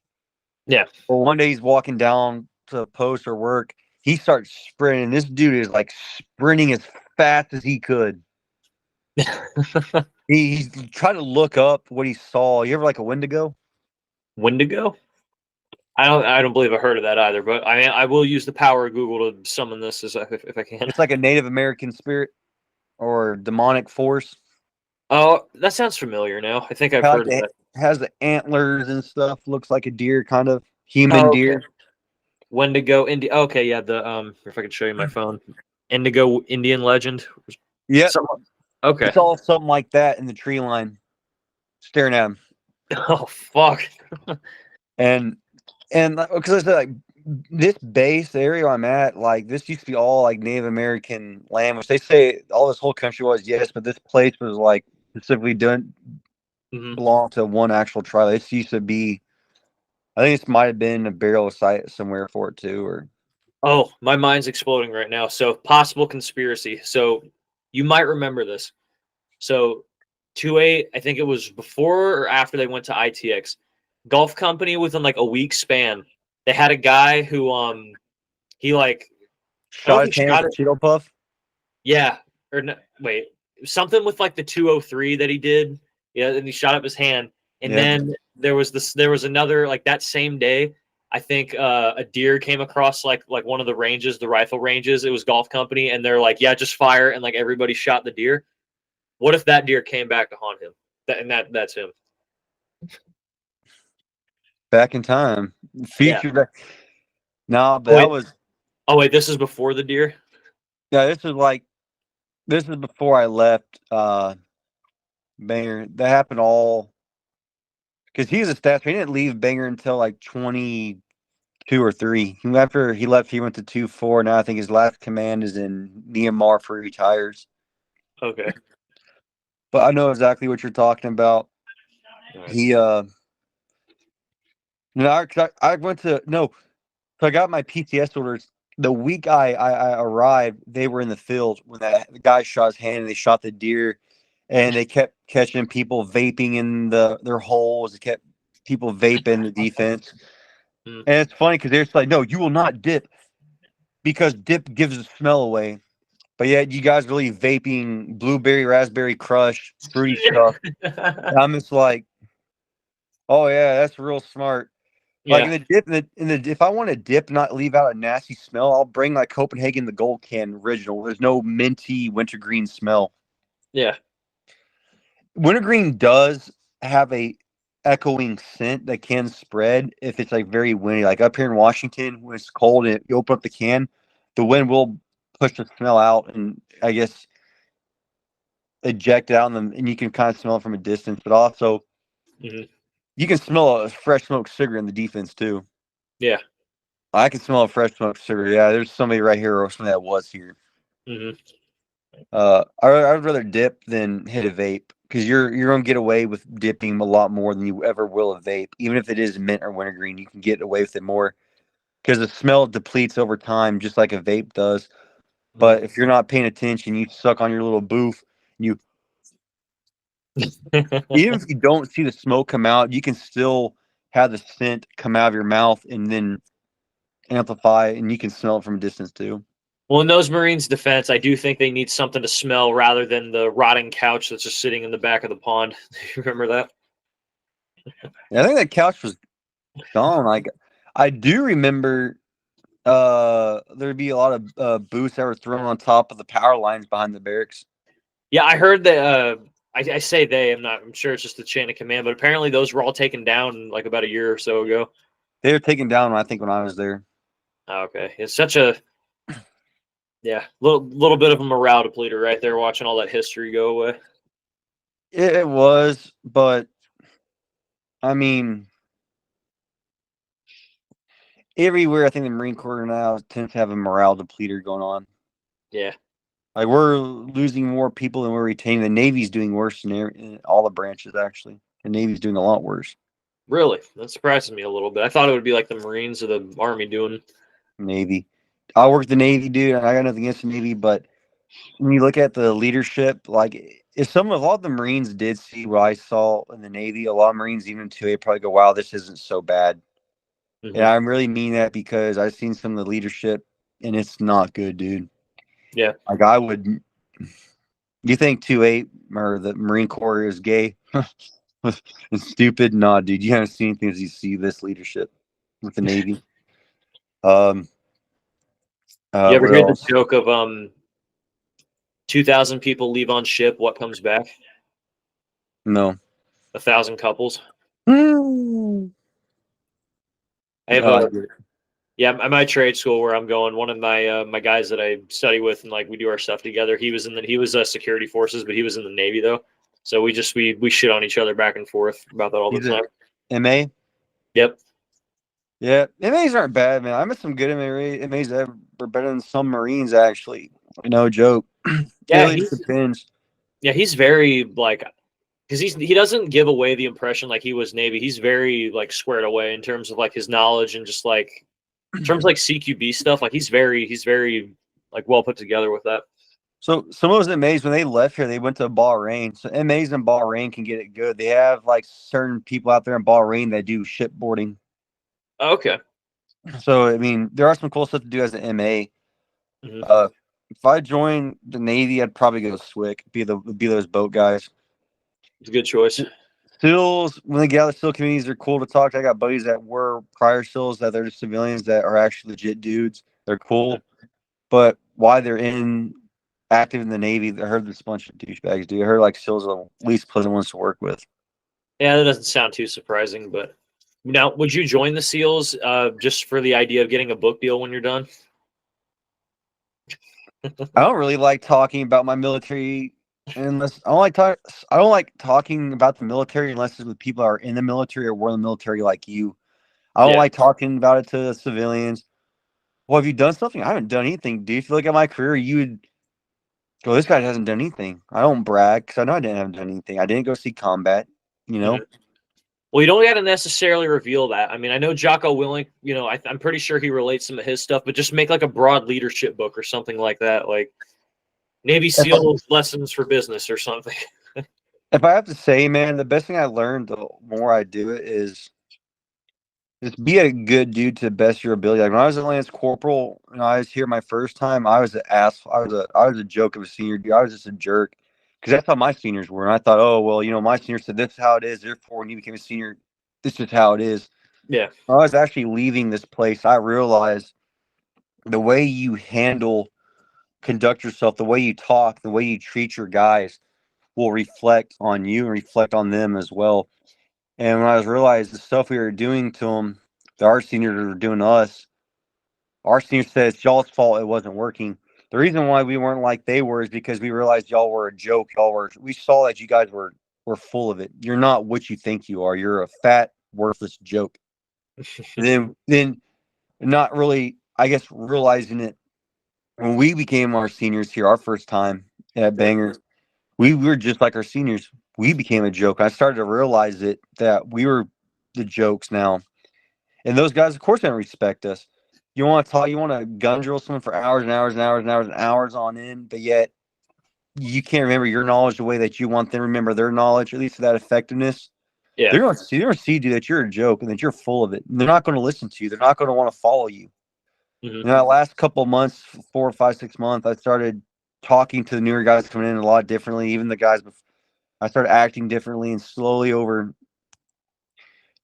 Yeah. Well, one day he's walking down to post or work. He starts sprinting. This dude is like sprinting as fast as he could. He's trying to look up what he saw. You ever like a Wendigo? Wendigo? I don't believe I heard of that either, but I will use the power of Google to summon this if I can. It's like a Native American spirit or demonic force. Oh, that sounds familiar now. I think I've heard of that. Has the antlers and stuff. Looks like a deer, kind of human deer. Wendigo okay, yeah, the if I could show you my phone. Indigo Indian legend. Yeah. Okay. It's all something like that in the tree line, staring at him. Oh fuck. and because I said, like, this base area I'm at, like this used to be all like Native American land, which they say all this whole country was, yes, but this place was like specifically belonged to one actual tribe. This used to be, I think this might have been a burial site somewhere for it too, or. Oh, my mind's exploding right now. So possible conspiracy. So you might remember this. So 2A, I think it was before or after they went to ITX. Golf company within like a week span. They had a guy who he like Shot his hand with a Cheeto Puff? Yeah. Or no, wait. Something with like the 203 that he did. Yeah, and he shot up his hand. And then there was another, like that same day, I think a deer came across like one of the ranges, the rifle ranges. It was golf company, and they're like, yeah, just fire, and like everybody shot the deer. What if that deer came back to haunt him? That's him. Back in time. Featured back. No, but that was. Oh wait, this is before the deer? Yeah, this is before I left Banger. That happened all because he was a staff. He didn't leave Banger until like 22 or 3. After he left, he went to 2-4. Now I think his last command is in Myanmar for retires. Okay. But I know exactly what you're talking about. Right. He I went to so I got my PTS orders. The week I arrived, they were in the field when the guy shot his hand and they shot the deer, and they kept catching people vaping in their holes. They kept people vaping the defense. And it's funny because they're just like, no, you will not dip because dip gives the smell away. But yet you guys really vaping blueberry, raspberry crush, fruity stuff. And I'm just like, oh yeah, that's real smart. Like in the dip, if I want to dip, not leave out a nasty smell, I'll bring like Copenhagen the Gold Can original. There's no minty wintergreen smell. Yeah, wintergreen does have a echoing scent that can spread if it's like very windy. Like up here in Washington, when it's cold and you open up the can, the wind will push the smell out and I guess eject it out, and you can kind of smell it from a distance. But also, you can smell a fresh smoked cigarette in the defense too. Yeah. I can smell a fresh smoked cigarette. Yeah, there's somebody right here or somebody that was here. I'd rather dip than hit a vape because you're gonna get away with dipping a lot more than you ever will a vape. Even if it is mint or wintergreen, you can get away with it more because the smell depletes over time, just like a vape does. But if you're not paying attention, you suck on your little booth, you Even if you don't see the smoke come out, you can still have the scent come out of your mouth and then amplify, and you can smell it from a distance too. Well, in those Marines' defense, I do think they need something to smell rather than the rotting couch that's just sitting in the back of the pond. You remember that? Yeah, I think that couch was gone. I do remember there'd be a lot of booths that were thrown on top of the power lines behind the barracks. Yeah, I heard that. I say they. I'm sure it's just the chain of command, but apparently those were all taken down like about a year or so ago. They were taken down, I think, when I was there. Oh, okay, it's such a little bit of a morale depleter right there, watching all that history go away. It was, but I mean, everywhere I think the Marine Corps now tends to have a morale depleter going on. Yeah. Like we're losing more people than we're retaining. The Navy's doing worse in all the branches, actually. The Navy's doing a lot worse. Really? That surprises me a little bit. I thought it would be like the Marines or the Army doing. Navy. I work the Navy, dude. And I got nothing against the Navy, but when you look at the leadership, like if a lot of the Marines did see what I saw in the Navy, a lot of Marines even too, they probably go, "Wow, this isn't so bad." And I really mean that because I've seen some of the leadership, and it's not good, dude. Yeah. Like I would. You think 2-8 or the Marine Corps is gay? It's stupid. Nah, dude. You haven't seen anything as you see this leadership with the Navy. You ever What hear the else? joke of 2,000 people leave on ship? What comes back? No. 1,000 couples. Mm. I have I a get it. at my trade school where I'm going. One of my guys that I study with and like we do our stuff together. He was security forces, but he was in the Navy though. So we shit on each other back and forth about that all the He's time. a MA. Yep. Yeah, MAs aren't bad, man. I met some good MAs that were better than some Marines, actually. No joke. It Yeah, really just depends. he's very like because he doesn't give away the impression like he was Navy. He's very like squared away in terms of like his knowledge and just like in terms of like CQB stuff. Like he's very like well put together with that. So some of those MAs, when they left here, they went to Bahrain. So MAs in Bahrain can get it good. They have like certain people out there in Bahrain that do shipboarding. Oh, okay. So I mean, there are some cool stuff to do as an MA. Mm-hmm. If I joined the Navy, I'd probably go SWIC, be those boat guys. It's a good choice. SEALs, when they get out of the SEAL communities, they're cool to talk to. I got buddies that were prior SEALs that they're just civilians that are actually legit dudes. They're cool. But why they're active in the Navy, I heard this bunch of douchebags, dude. I heard like SEALs are the least pleasant ones to work with. Yeah, that doesn't sound too surprising, but now would you join the SEALs just for the idea of getting a book deal when you're done? I don't really like talking about my military unless I don't like talking about the military unless it's with people that are in the military or were in the military like you. I don't Yeah. like talking about it to civilians. Well, have you done something? I haven't done anything, dude. If you look at my career, you would go, this guy hasn't done anything. I don't brag because I know I haven't done anything. I didn't go see combat, you know? Mhm. Well, you don't got to necessarily reveal that. I mean, I know Jocko Willink, I'm pretty sure he relates some of his stuff, but just make like a broad leadership book or something like that, like Navy If I, SEAL lessons for business or something. if I have to say, man, the best thing I learned the more I do it is just be a good dude to the best of your ability. Like when I was a Lance Corporal and I was here my first time, I was an ass. I was a joke of a senior dude. I was just a jerk because that's how my seniors were. And I thought, oh well, my senior said this is how it is. Therefore, when you became a senior, this is how it is. Yeah. When I was actually leaving this place, I realized the way you conduct yourself, the way you talk, the way you treat your guys will reflect on you and reflect on them as well. And when I was realized the stuff we were doing to them, that our seniors were doing to us, our senior said it's y'all's fault it wasn't working. The reason why we weren't like they were is because we realized y'all were a joke. We saw that you guys were full of it. You're not what you think you are. You're a fat, worthless joke. then not really, I guess, realizing it when we became our seniors here, our first time at Banger, we were just like our seniors. We became a joke. I started to realize that we were the jokes now. And those guys, of course, don't respect us. You want to gun drill someone for hours and hours and hours and hours and hours on end, but yet you can't remember your knowledge the way that you want them to remember their knowledge, at least to that effectiveness. Yeah. They're going to see you that you're a joke and that you're full of it. And they're not going to listen to you. They're not going to want to follow you. Mm-hmm. In that last couple of months, 4, 5, 6 months, I started talking to the newer guys coming in a lot differently. Even the guys, I started acting differently and slowly over.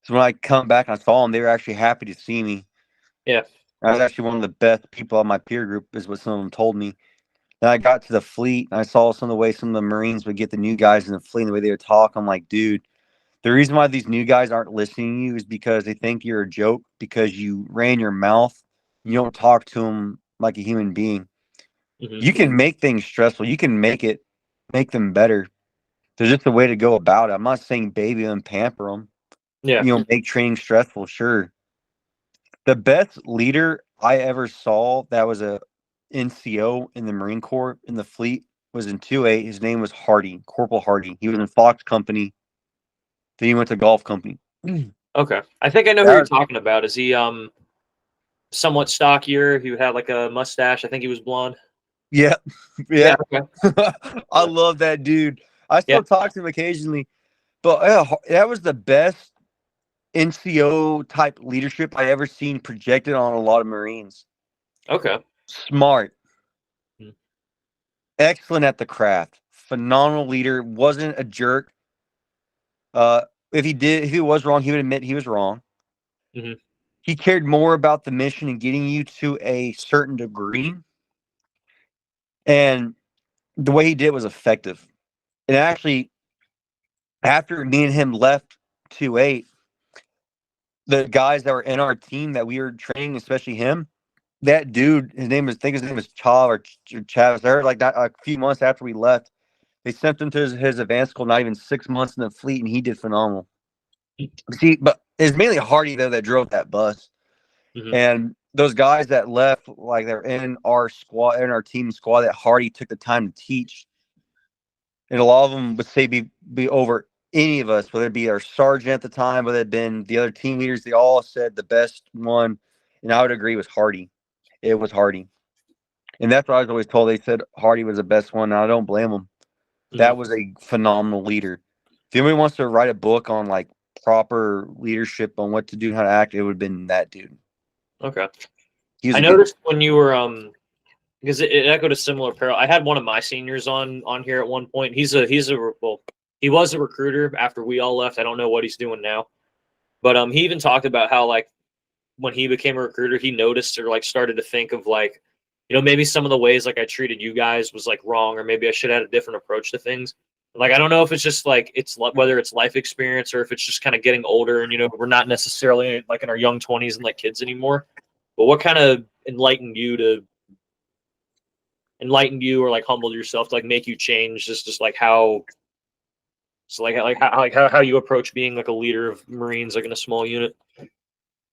So when I come back and I saw them, they were actually happy to see me. Yeah. I was actually one of the best people on my peer group, is what some of them told me. Then I got to the fleet and I saw some of the way some of the Marines would get the new guys in the fleet and the way they would talk. I'm like, dude, the reason why these new guys aren't listening to you is because they think you're a joke because you ran your mouth. You don't talk to them like a human being. Mm-hmm. You can make things stressful. You can make them better. There's just a way to go about it. I'm not saying baby them, pamper them. Yeah. Make training stressful. Sure. The best leader I ever saw that was a NCO in the Marine Corps in the fleet was in 2-8. His name was Hardy, Corporal Hardy. He was in Fox Company. Then he went to Golf Company. Okay. I think I know who That you're was, talking about. Is he somewhat stockier? Who had like a mustache? I think he was blonde. yeah, Yeah. yeah. Okay. I love that dude. I Yeah. still talk to him occasionally, but that was the best NCO type leadership I ever seen projected on a lot of Marines. Okay. Smart, Hmm. excellent at the craft, phenomenal leader. Wasn't a jerk. Uh, if he was wrong, he would admit he was wrong. Mm-hmm. He cared more about the mission and getting you to a certain degree, and the way he did was effective. And actually, after me and him left 2-8, the guys that were in our team that we were training, especially him, that dude, I think his name was Chav or Chavis. There, like that, a few months after we left, they sent him to his advanced school. Not even 6 months in the fleet, and he did phenomenal. See, but it's mainly Hardy though that drove that bus, Mm-hmm. and those guys that left, like they're in our squad, in our team squad, that Hardy took the time to teach, and a lot of them would say be over any of us, whether it be our sergeant at the time, whether it been the other team leaders. They all said the best one, and I would agree was Hardy. It was Hardy. And that's what I was always told. They said Hardy was the best one, and I don't blame them. Mm-hmm. That was a phenomenal leader. If anybody wants to write a book on like proper leadership on what to do and how to act, it would have been that dude. Okay. He was I a good. noticed when you were because it echoed a similar parallel. I had one of my seniors on here at one point. Well, he was a recruiter after we all left. I don't know what he's doing now, but he even talked about how like when he became a recruiter, he noticed or like started to think of like, maybe some of the ways like I treated you guys was like wrong, or maybe I should have had a different approach to things. Like I don't know if it's just like whether it's life experience or if it's just kind of getting older and we're not necessarily like in our young 20s and like kids anymore. But what kind of enlightened you or like humbled yourself to like make you change just like how how you approach being like a leader of Marines like in a small unit?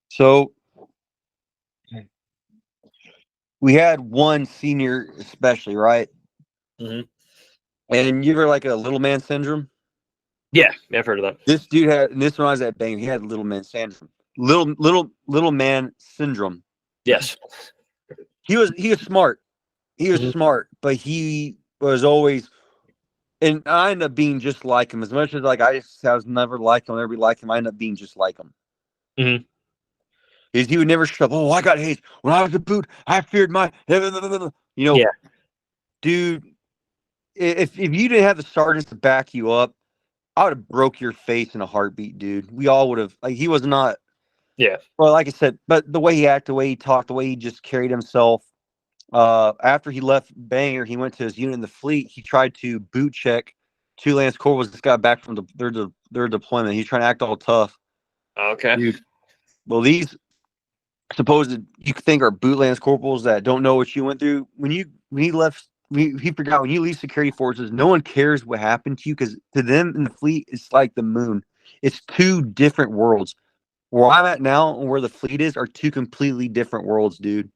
So we had one senior, especially, right? Mm-hmm. And you ever like a little man syndrome? Yeah, I've heard of that. This dude had, and this when I was at Bang, he had little man syndrome. Little man syndrome. Yes. He was smart. He was Mm-hmm. smart, but he was always, and I ended up being just like him. As much as like I was never like him, never be like him. I ended up being just like him. Mm-hmm. He would never shut up. Oh, I got hate when I was a boot. I feared my, Yeah. dude. If you didn't have the sergeants to back you up, I would have broke your face in a heartbeat, dude. We all would have. Like he was not. Yeah. Well, like I said, but the way he acted, the way he talked, the way he just carried himself. After he left Banger, he went to his unit in the fleet. He tried to boot check two Lance Corporals just got back from their deployment. He's trying to act all tough, Okay. dude. Well, these supposed you think are boot Lance Corporals that don't know what you went through when he left. He forgot when you leave security forces, no one cares what happened to you because to them in the fleet, it's like the moon. It's two different worlds. Where I'm at now and where the fleet is are two completely different worlds, dude.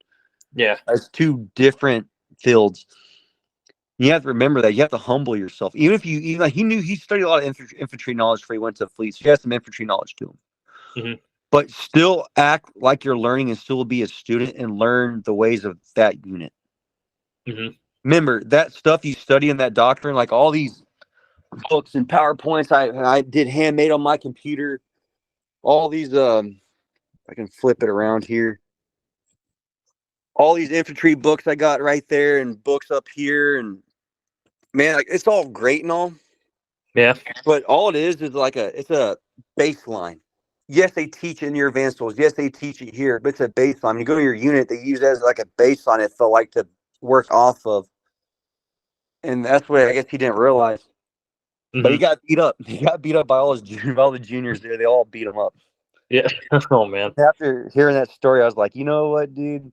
Yeah. It's two different fields. You have to remember that. You have to humble yourself. Even like he studied a lot of infantry knowledge before he went to the fleet. So he has some infantry knowledge to him. Mm-hmm. But still act like you're learning and still be a student and learn the ways of that unit. Mm-hmm. remember that stuff you study in that doctrine, like all these books and PowerPoints I did handmade on my computer. All these I can flip it around here. All these infantry books I got right there, and books up here, and man, like it's all great and all, Yeah. but all it is like it's a baseline. Yes, they teach it in your advanced schools. Yes, they teach it here, but it's a baseline. When you go to your unit, they use it as like a baseline. It felt like to work off of, and that's what I guess he didn't realize. But he Mm-hmm. got beat up. He got beat up by all all the juniors there. They all beat him up. Yeah. Oh man. After hearing that story, I was like, you know what, dude?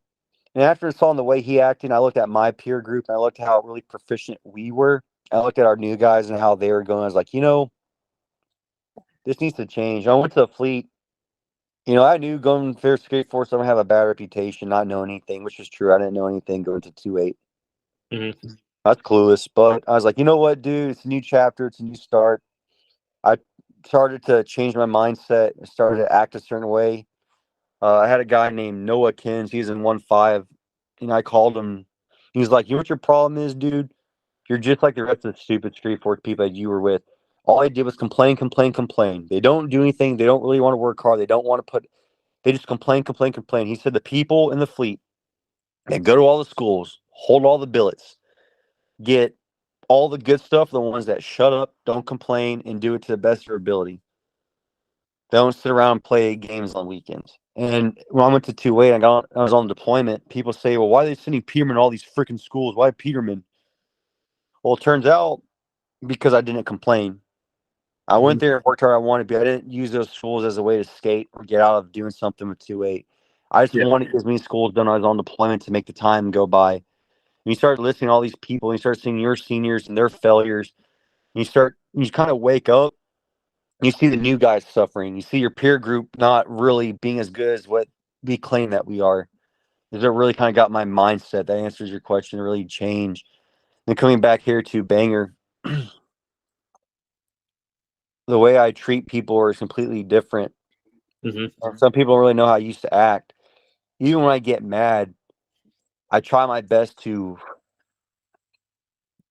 And after saw the way he acted, I looked at my peer group and I looked at how really proficient we were. I looked at our new guys and how they were going. I was like, this needs to change. I went to the fleet. I knew going fair skate force, I'm gonna have a bad reputation, not know anything, which is true. I didn't know anything going to 2-8. Mm-hmm. That's clueless. But I was like, you know what, dude? It's a new chapter. It's a new start. I started to change my mindset. I started to act a certain way. I had a guy named Noah Kins. He's in 1-5. And I called him. He was like, you know what your problem is, dude? You're just like the rest of the stupid street force people that you were with. All I did was complain, complain, complain. They don't do anything. They don't really want to work hard. They don't want to they just complain, complain, complain. He said the people in the fleet that go to all the schools, hold all the billets, get all the good stuff, the ones that shut up, don't complain, and do it to the best of their ability. Don't sit around and play games on weekends. And when I went to 2-8, I was on deployment. People say, well, why are they sending Peterman to all these freaking schools? Why Peterman? Well, it turns out because I didn't complain. I went there and worked hard. I wanted to be. I didn't use those schools as a way to skate or get out of doing something with 2-8. I just Yeah. wanted to get as many schools done. I was on deployment to make the time go by. And you start listening to all these people, and you start seeing your seniors and their failures. And you kind of wake up. You see the new guys suffering. You see your peer group not really being as good as what we claim that we are. Is it really kind of got my mindset? That answers your question. Really changed. And coming back here to Banger, the way I treat people is completely different. Mm-hmm. Some people don't really know how I used to act. Even when I get mad, I try my best to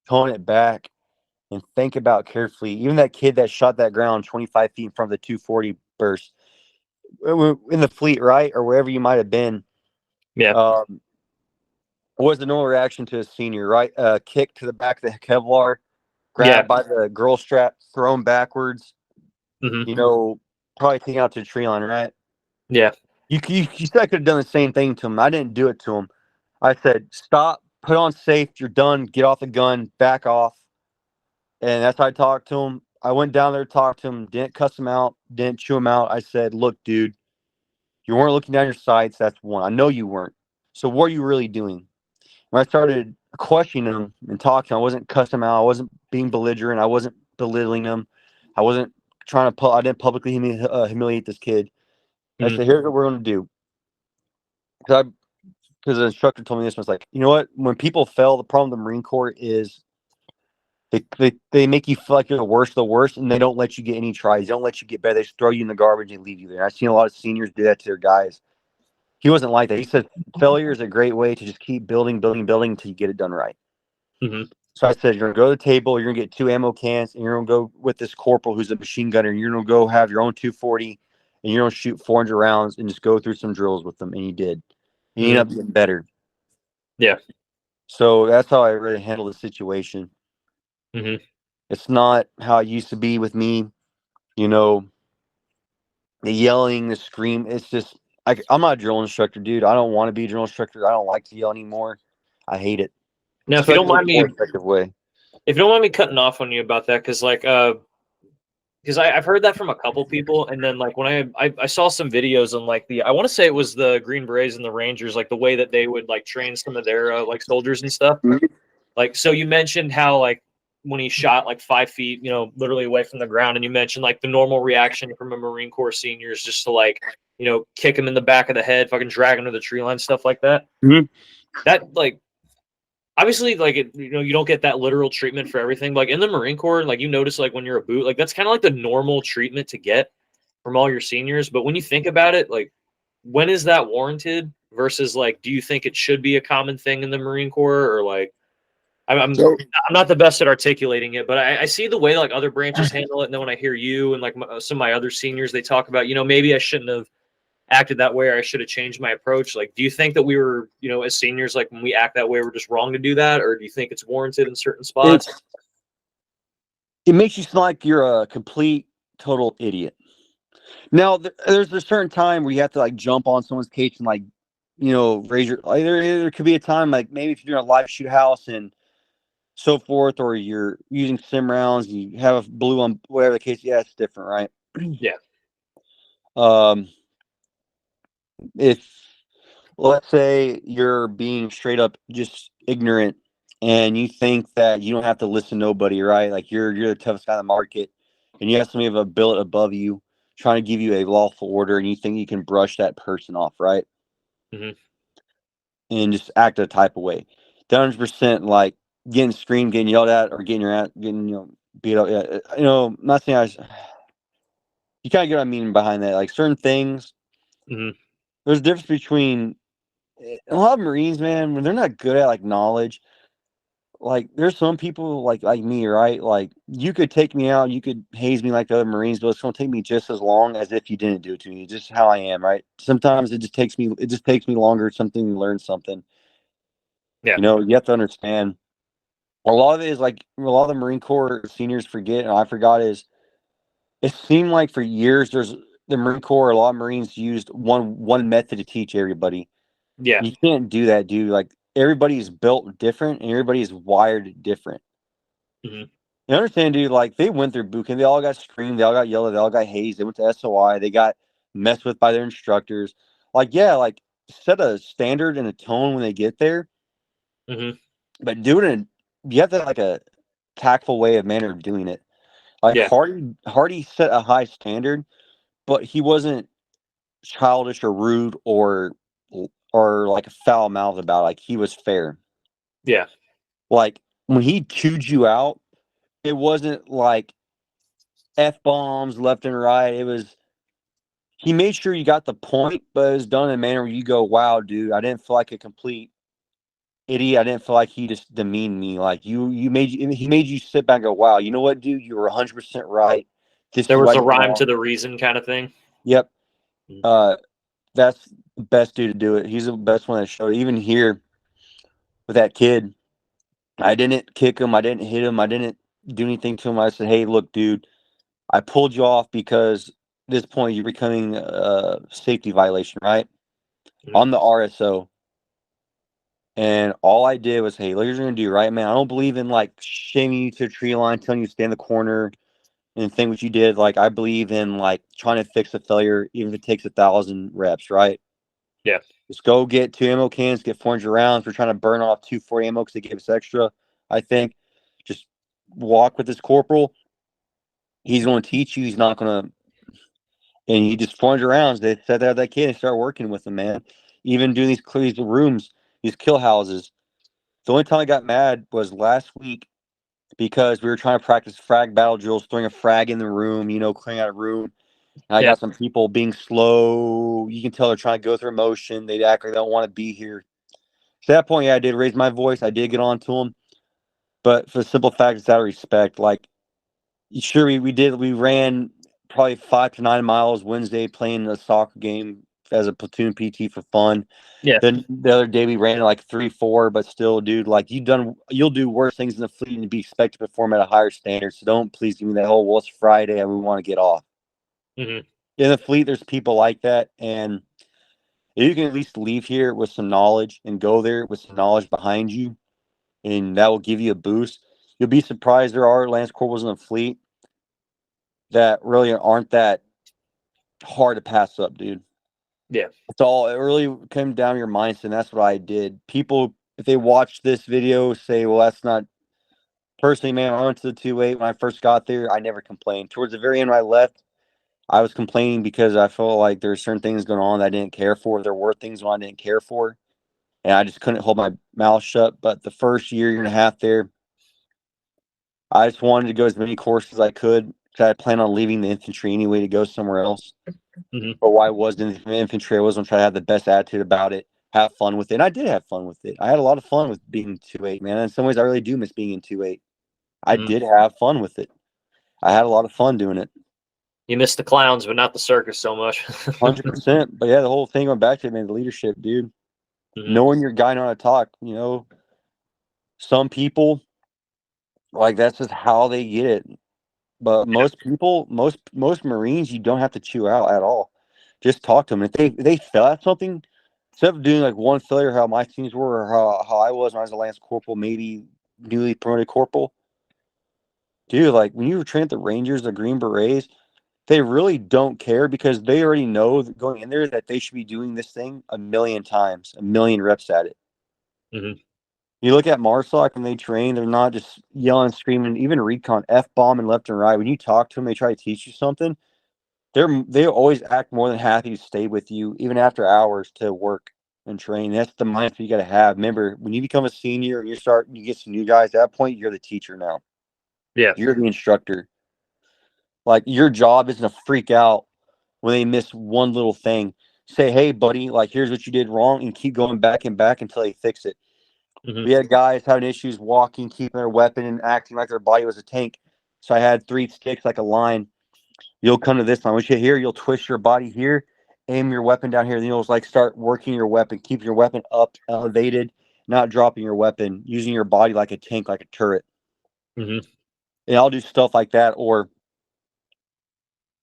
tone it back and think about carefully. Even that kid that shot that ground 25 feet in front of the 240 burst in the fleet, right? Or wherever you might have been. Yeah. What was the normal reaction to a senior, right? Kick to the back of the Kevlar, Yeah. grab by the girl strap, thrown backwards, Mm-hmm. probably taken out to the tree line, right? Yeah. You said I could have done the same thing to him. I didn't do it to him. I said, stop, put on safe, you're done, get off the gun, back off. And that's how I talked to him. I went down there, talked to him, didn't cuss him out, didn't chew him out. I said, look, dude, you weren't looking down your sights. That's one. I know you weren't. So what are you really doing? When I started questioning him and talking, I wasn't cussing him out. I wasn't being belligerent. I wasn't belittling him. I wasn't trying to I didn't publicly humiliate this kid. I Mm-hmm. said, here's what we're going to do. Because the instructor told me this was like, you know what? When people fail, the problem with the Marine Corps is they make you feel like you're the worst, and they don't let you get any tries. They don't let you get better. They just throw you in the garbage and leave you there. I've seen a lot of seniors do that to their guys. He wasn't like that. He said failure is a great way to just keep building, building, building until you get it done right. Mm-hmm. So I said, you're going to go to the table, you're going to get 2 ammo cans, and you're going to go with this corporal who's a machine gunner, and you're going to go have your own 240, and you're going to shoot 400 rounds and just go through some drills with them. And he did. He ended up getting better. Yeah. So that's how I really handle the situation. Mm-hmm. It's not how it used to be with me, you know, the yelling, the scream. It's just, I'm not a drill instructor, dude. I don't want to be a drill instructor. I don't like to yell anymore. I hate it. Now, I if you feel like don't there's mind a more me, effective way. if you don't mind me cutting off on you about that, because because I've heard that from a couple people, and then like when I saw some videos on like I want to say it was the Green Berets and the Rangers, like the way that they would like train some of their like soldiers and stuff. Mhm. Like, so you mentioned how like when he shot like 5 feet, literally away from the ground, and you mentioned like the normal reaction from a Marine Corps senior is just to like kick him in the back of the head, fucking drag him to the tree line, stuff like that. Mhm. That like obviously like you don't get that literal treatment for everything. Like in the Marine Corps, like you notice like when you're a boot, like that's kind of like the normal treatment to get from all your seniors. But when you think about it, like when is that warranted versus like do you think it should be a common thing in the Marine Corps or like I'm So I'm not the best at articulating it, but I see the way like other branches handle it, and then when I hear you and like some of my other seniors, they talk about, maybe I shouldn't have acted that way, or I should have changed my approach. Like, do you think that we were, as seniors, like when we act that way, we're just wrong to do that, or do you think it's warranted in certain spots? it makes you sound like you're a complete total idiot. Now, there's a certain time where you have to like jump on someone's case and like, raise your. Like, there could be a time like maybe if you're doing a live shoot house and so forth, or you're using sim rounds, you have a blue on whatever the case. Yeah, it's different, right? Yeah. Um, if let's say you're being straight up just ignorant and you think that you don't have to listen to nobody, right? Like you're the toughest guy in the market, and you have somebody of a billet above you trying to give you a lawful order, and you think you can brush that person off, right? Hmm. And just act a type of way. 100% like getting screamed, getting yelled at, or getting your ass getting beat up. Yeah, not saying you kind of get what I mean behind that. Like certain things, Hmm. there's a difference between a lot of Marines, man, when they're not good at like knowledge. Like there's some people like me, right? Like you could take me out, you could haze me like the other Marines, but it's gonna take me just as long as if you didn't do it to me. Just how I am, right? Sometimes it just takes me longer something to learn something. Yeah. You have to understand. A lot of it is like a lot of the Marine Corps seniors forget, and I forgot is it seemed like for years there's the Marine Corps, a lot of Marines used one method to teach everybody. Yeah. You can't do that, dude. Like everybody's built different and everybody's wired different. Hmm. You understand, dude? Like they went through boot camp, they all got screamed, they all got yelled at, they all got hazed, they went to SOI, they got messed with by their instructors. Like, yeah, like set a standard and a tone when they get there, Hmm. but do it in you have to have like a tactful way of manner of doing it. Like Yeah. Hardy set a high standard, but he wasn't childish or rude or like foul mouthed about it. Like he was fair. Yeah. Like when he chewed you out, it wasn't like F bombs left and right. It was he made sure you got the point, but it was done in a manner where you go, wow, dude, I didn't feel like a complete idiot. I didn't feel like he just demeaned me. Like he made you sit back and go, wow, you know what, dude, you were 100% right. This There is was why a you're rhyme to wrong. the reason kind of thing. Yep. Mhm. Uh, that's the best dude to do it. He's the best one that showed it. Even here with that kid, I didn't kick him. I didn't hit him. I didn't do anything to him. I said, hey, look, dude, I pulled you off because at this point you're becoming a safety violation, right? Mhm. I'm the RSO. And all I did was, hey, look what you're going to do, right, man? I don't believe in like shaming you to a tree line, telling you to stand in the corner and think what you did. Like, I believe in like trying to fix a failure, even if it takes 1,000 reps, right? Yeah. Just go get 2 ammo cans, get 400 rounds. We're trying to burn off 240 ammo because they give us extra. I think just walk with this corporal. He's going to teach you. He's not going to, and you just 400 rounds. They set there that kid and start working with him, man. Even doing these rooms, these kill houses. The only time I got mad was last week because we were trying to practice frag battle drills, throwing a frag in the room, clearing out a room. And I Yeah. got some people being slow. You can tell they're trying to go through emotion. They act like they don't want to be here. So at that point, yeah, I did raise my voice. I did get on to them. But for the simple fact, it's out of respect. Like, sure, we ran probably 5 to 9 miles Wednesday playing a soccer game as a platoon PT for fun. Yeah. Then the other day we ran like 3-4, but still, dude, like you'll do worse things in the fleet and be expected to perform at a higher standard. So don't please give me that whole, well, it's Friday and we want to get off. Hmm. In the fleet, there's people like that, and you can at least leave here with some knowledge and go there with some knowledge behind you, and that will give you a boost. You'll be surprised there are Lance Corporals in the fleet that really aren't that hard to pass up, dude. Yeah. It really came down to your mindset, and that's what I did. People, if they watch this video, say, well, that's not personally, man. I went to the 2-8 when I first got there. I never complained. Towards the very end when I left, I was complaining because I felt like there were certain things going on that I didn't care for. There were things I didn't care for, and I just couldn't hold my mouth shut. But the first year and a half there, I just wanted to go as many courses as I could because I planned on leaving the infantry anyway to go somewhere else. Hmm. But why I was in the infantry, I wasn't trying to have the best attitude about it. have fun with it. And I did have fun with it. I had a lot of fun with being 2'8", man. In some ways, I really do miss being in 2'8". I did have fun with it. I had a lot of fun doing it. You miss the clowns, but not the circus so much. 100%. But yeah, the whole thing going back to it, man, the leadership, dude. Knowing your guy, know how to talk. You know, some people, like, that's just how they get it. But most people, most Marines, you don't have to chew out at all. Just talk to them. If they fail at something, instead of doing like one failure, how my teams were, or how I was when I was a lance corporal, maybe newly promoted corporal. Dude, like when you were trained at the Rangers, the Green Berets, they really don't care because they already know that going in there that they should be doing this thing a million times, a million reps at it. You look at MARSOC when they train, they're not just yelling, screaming, even recon, F-bombing left and right. When you talk to them, they try to teach you something. They always act more than happy to stay with you, even after hours, to work and train. That's the mindset you got to have. Remember, when you become a senior and you get some new guys, at that point, you're the teacher now. Yeah. You're the instructor. Like, your job isn't to freak out when they miss one little thing. Say, hey, buddy, like, here's what you did wrong, and keep going back and back until they fix it. We had guys having issues walking, keeping their weapon, and acting like their body was a tank. So I had 3 sticks like a line. You'll come to this line. Once you hit here, you'll twist your body here, aim your weapon down here. Then you'll like start working your weapon, keep your weapon up, elevated, not dropping your weapon, using your body like a tank, like a turret. And I'll do stuff like that. Or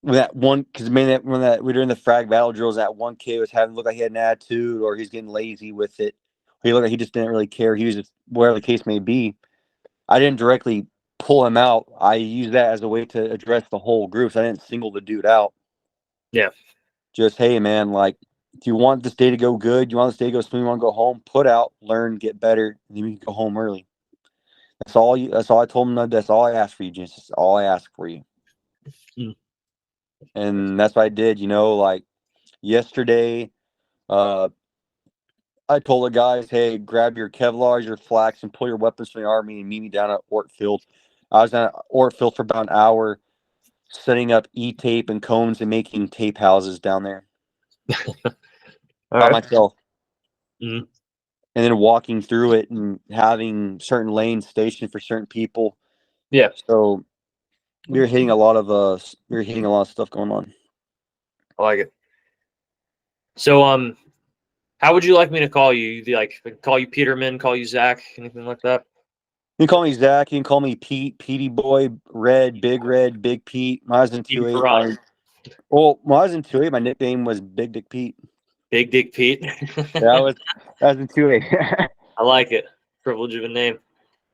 when that one, because when we were doing the frag battle drills, that one kid was having look like he had an attitude, or he's getting lazy with it. Or he looked like he just didn't really care. He was just, whatever the case may be. I didn't directly pull him out. I used that as a way to address the whole group. So I didn't single the dude out. Yeah. Just, hey, man, like, if you want this day to go good, you want this day to go smooth, you want to go home, put out, learn, get better, and then you can go home early. That's all I told him. That's all I asked for you, James. That's all I asked for you. And that's what I did, like yesterday, I told the guys, hey, grab your Kevlars, your flax, and pull your weapons from the army and meet me down at Ort Field. I was at Ort Field for about an hour, setting up E-tape and cones and making tape houses down there by myself. And then walking through it and having certain lanes stationed for certain people. Yeah. So we were hitting a lot of stuff going on. I like it. So how would you like me to call you? Like call you Peterman, call you Zach, anything like that? You can call me Zach. You can call me Pete, Petey Boy, Red, Big Pete. When I was in 2'8", when I was in 2'8", my nickname was Big Dick Pete. Big Dick Pete. That was in 2'8". I like it. Privilege of a name.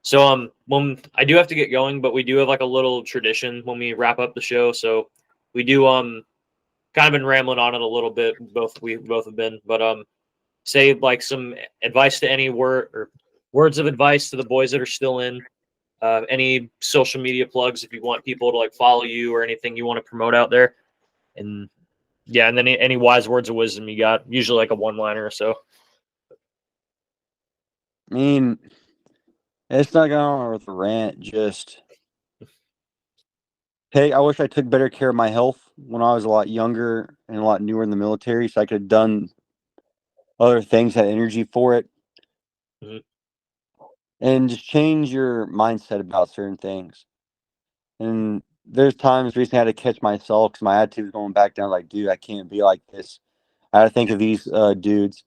So when I do have to get going, but we do have like a little tradition when we wrap up the show. So we do kind of been rambling on it a little bit. We both have been, but say like some advice to any words of advice to the boys that are still in. Any social media plugs if you want people to like follow you or anything you want to promote out there. And yeah, and then any wise words of wisdom you got, usually like a one-liner or so. I mean, it's not going on with a rant. Just, hey, I wish I took better care of my health when I was a lot younger and a lot newer in the military, so I could have done other things, had energy for it. And just change your mindset about certain things. And there's times recently I had to catch myself because my attitude was going back down. Like, dude, I can't be like this. I had to think of these dudes.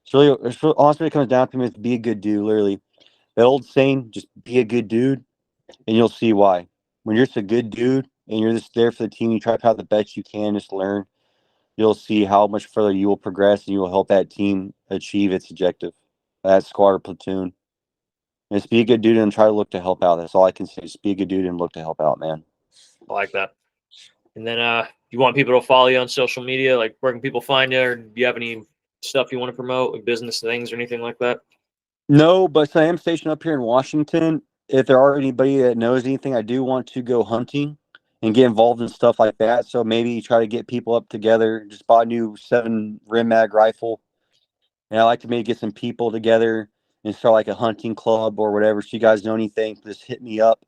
It's really honestly, it comes down to me is be a good dude. Literally, the old saying, just be a good dude, and you'll see why. When you're just a good dude and you're just there for the team, you try to have the best you can, just learn. You'll see how much further you will progress, and you will help that team achieve its objective. That squad or platoon. Just be a good dude and try to look to help out. That's all I can say. Just be a good dude and look to help out, man. I like that. And then you want people to follow you on social media? Like where can people find you? Or do you have any stuff you want to promote, like business things or anything like that? No, but I am stationed up here in Washington. If there are anybody that knows anything, I do want to go hunting and get involved in stuff like that. So maybe try to get people up together. Just bought a new 7 rim mag rifle. And I like to maybe get some people together and start like a hunting club or whatever. So you guys know anything, just hit me up.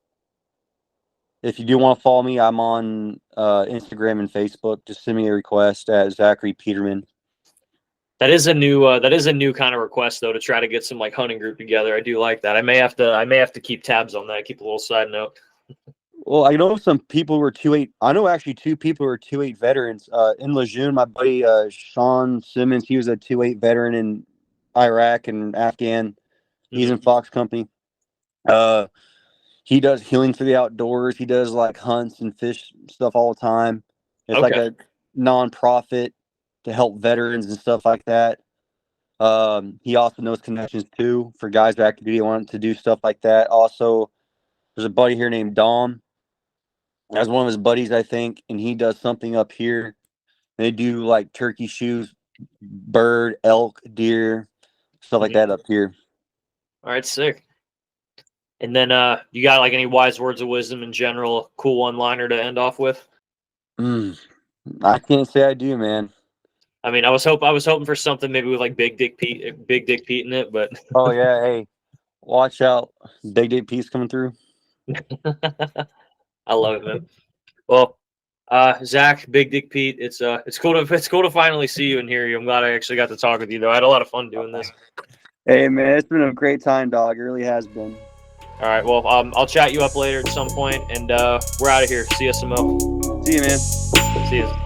If you do want to follow me, I'm on Instagram and Facebook. Just send me a request at Zachary Peterman. That is a new kind of request though, to try to get some like hunting group together. I do like that. I may have to keep tabs on that. Keep a little side note. Well, I know some people were 2-8. I know actually two people were 2-8 veterans. In Lejeune, my buddy Sean Simmons, he was a 2-8 veteran in Iraq and Afghan. He's in Fox Company. He does healing for the outdoors. He does like hunts and fish stuff all the time. It's like a non-profit to help veterans and stuff like that. He also knows connections too for guys back to duty wanting to do stuff like that. Also, there's a buddy here named Dom. That's one of his buddies, I think, and he does something up here. They do like turkey shoes, bird, elk, deer, stuff like that up here. All right, sick. And then you got like any wise words of wisdom in general, cool one-liner to end off with? I can't say I do, man. I mean, I was hoping for something maybe with like Big Dick Pete in it, but oh yeah, hey, watch out, Big Dick Pete's coming through. I love it, man. Well, Zach, Big Dick Pete, it's cool to finally see you and hear you. I'm glad I actually got to talk with you though. I had a lot of fun doing this. Hey man, it's been a great time, dog. It really has been. All right, well, I'll chat you up later at some point, and we're out of here. See you, Samo. See you, man. See you.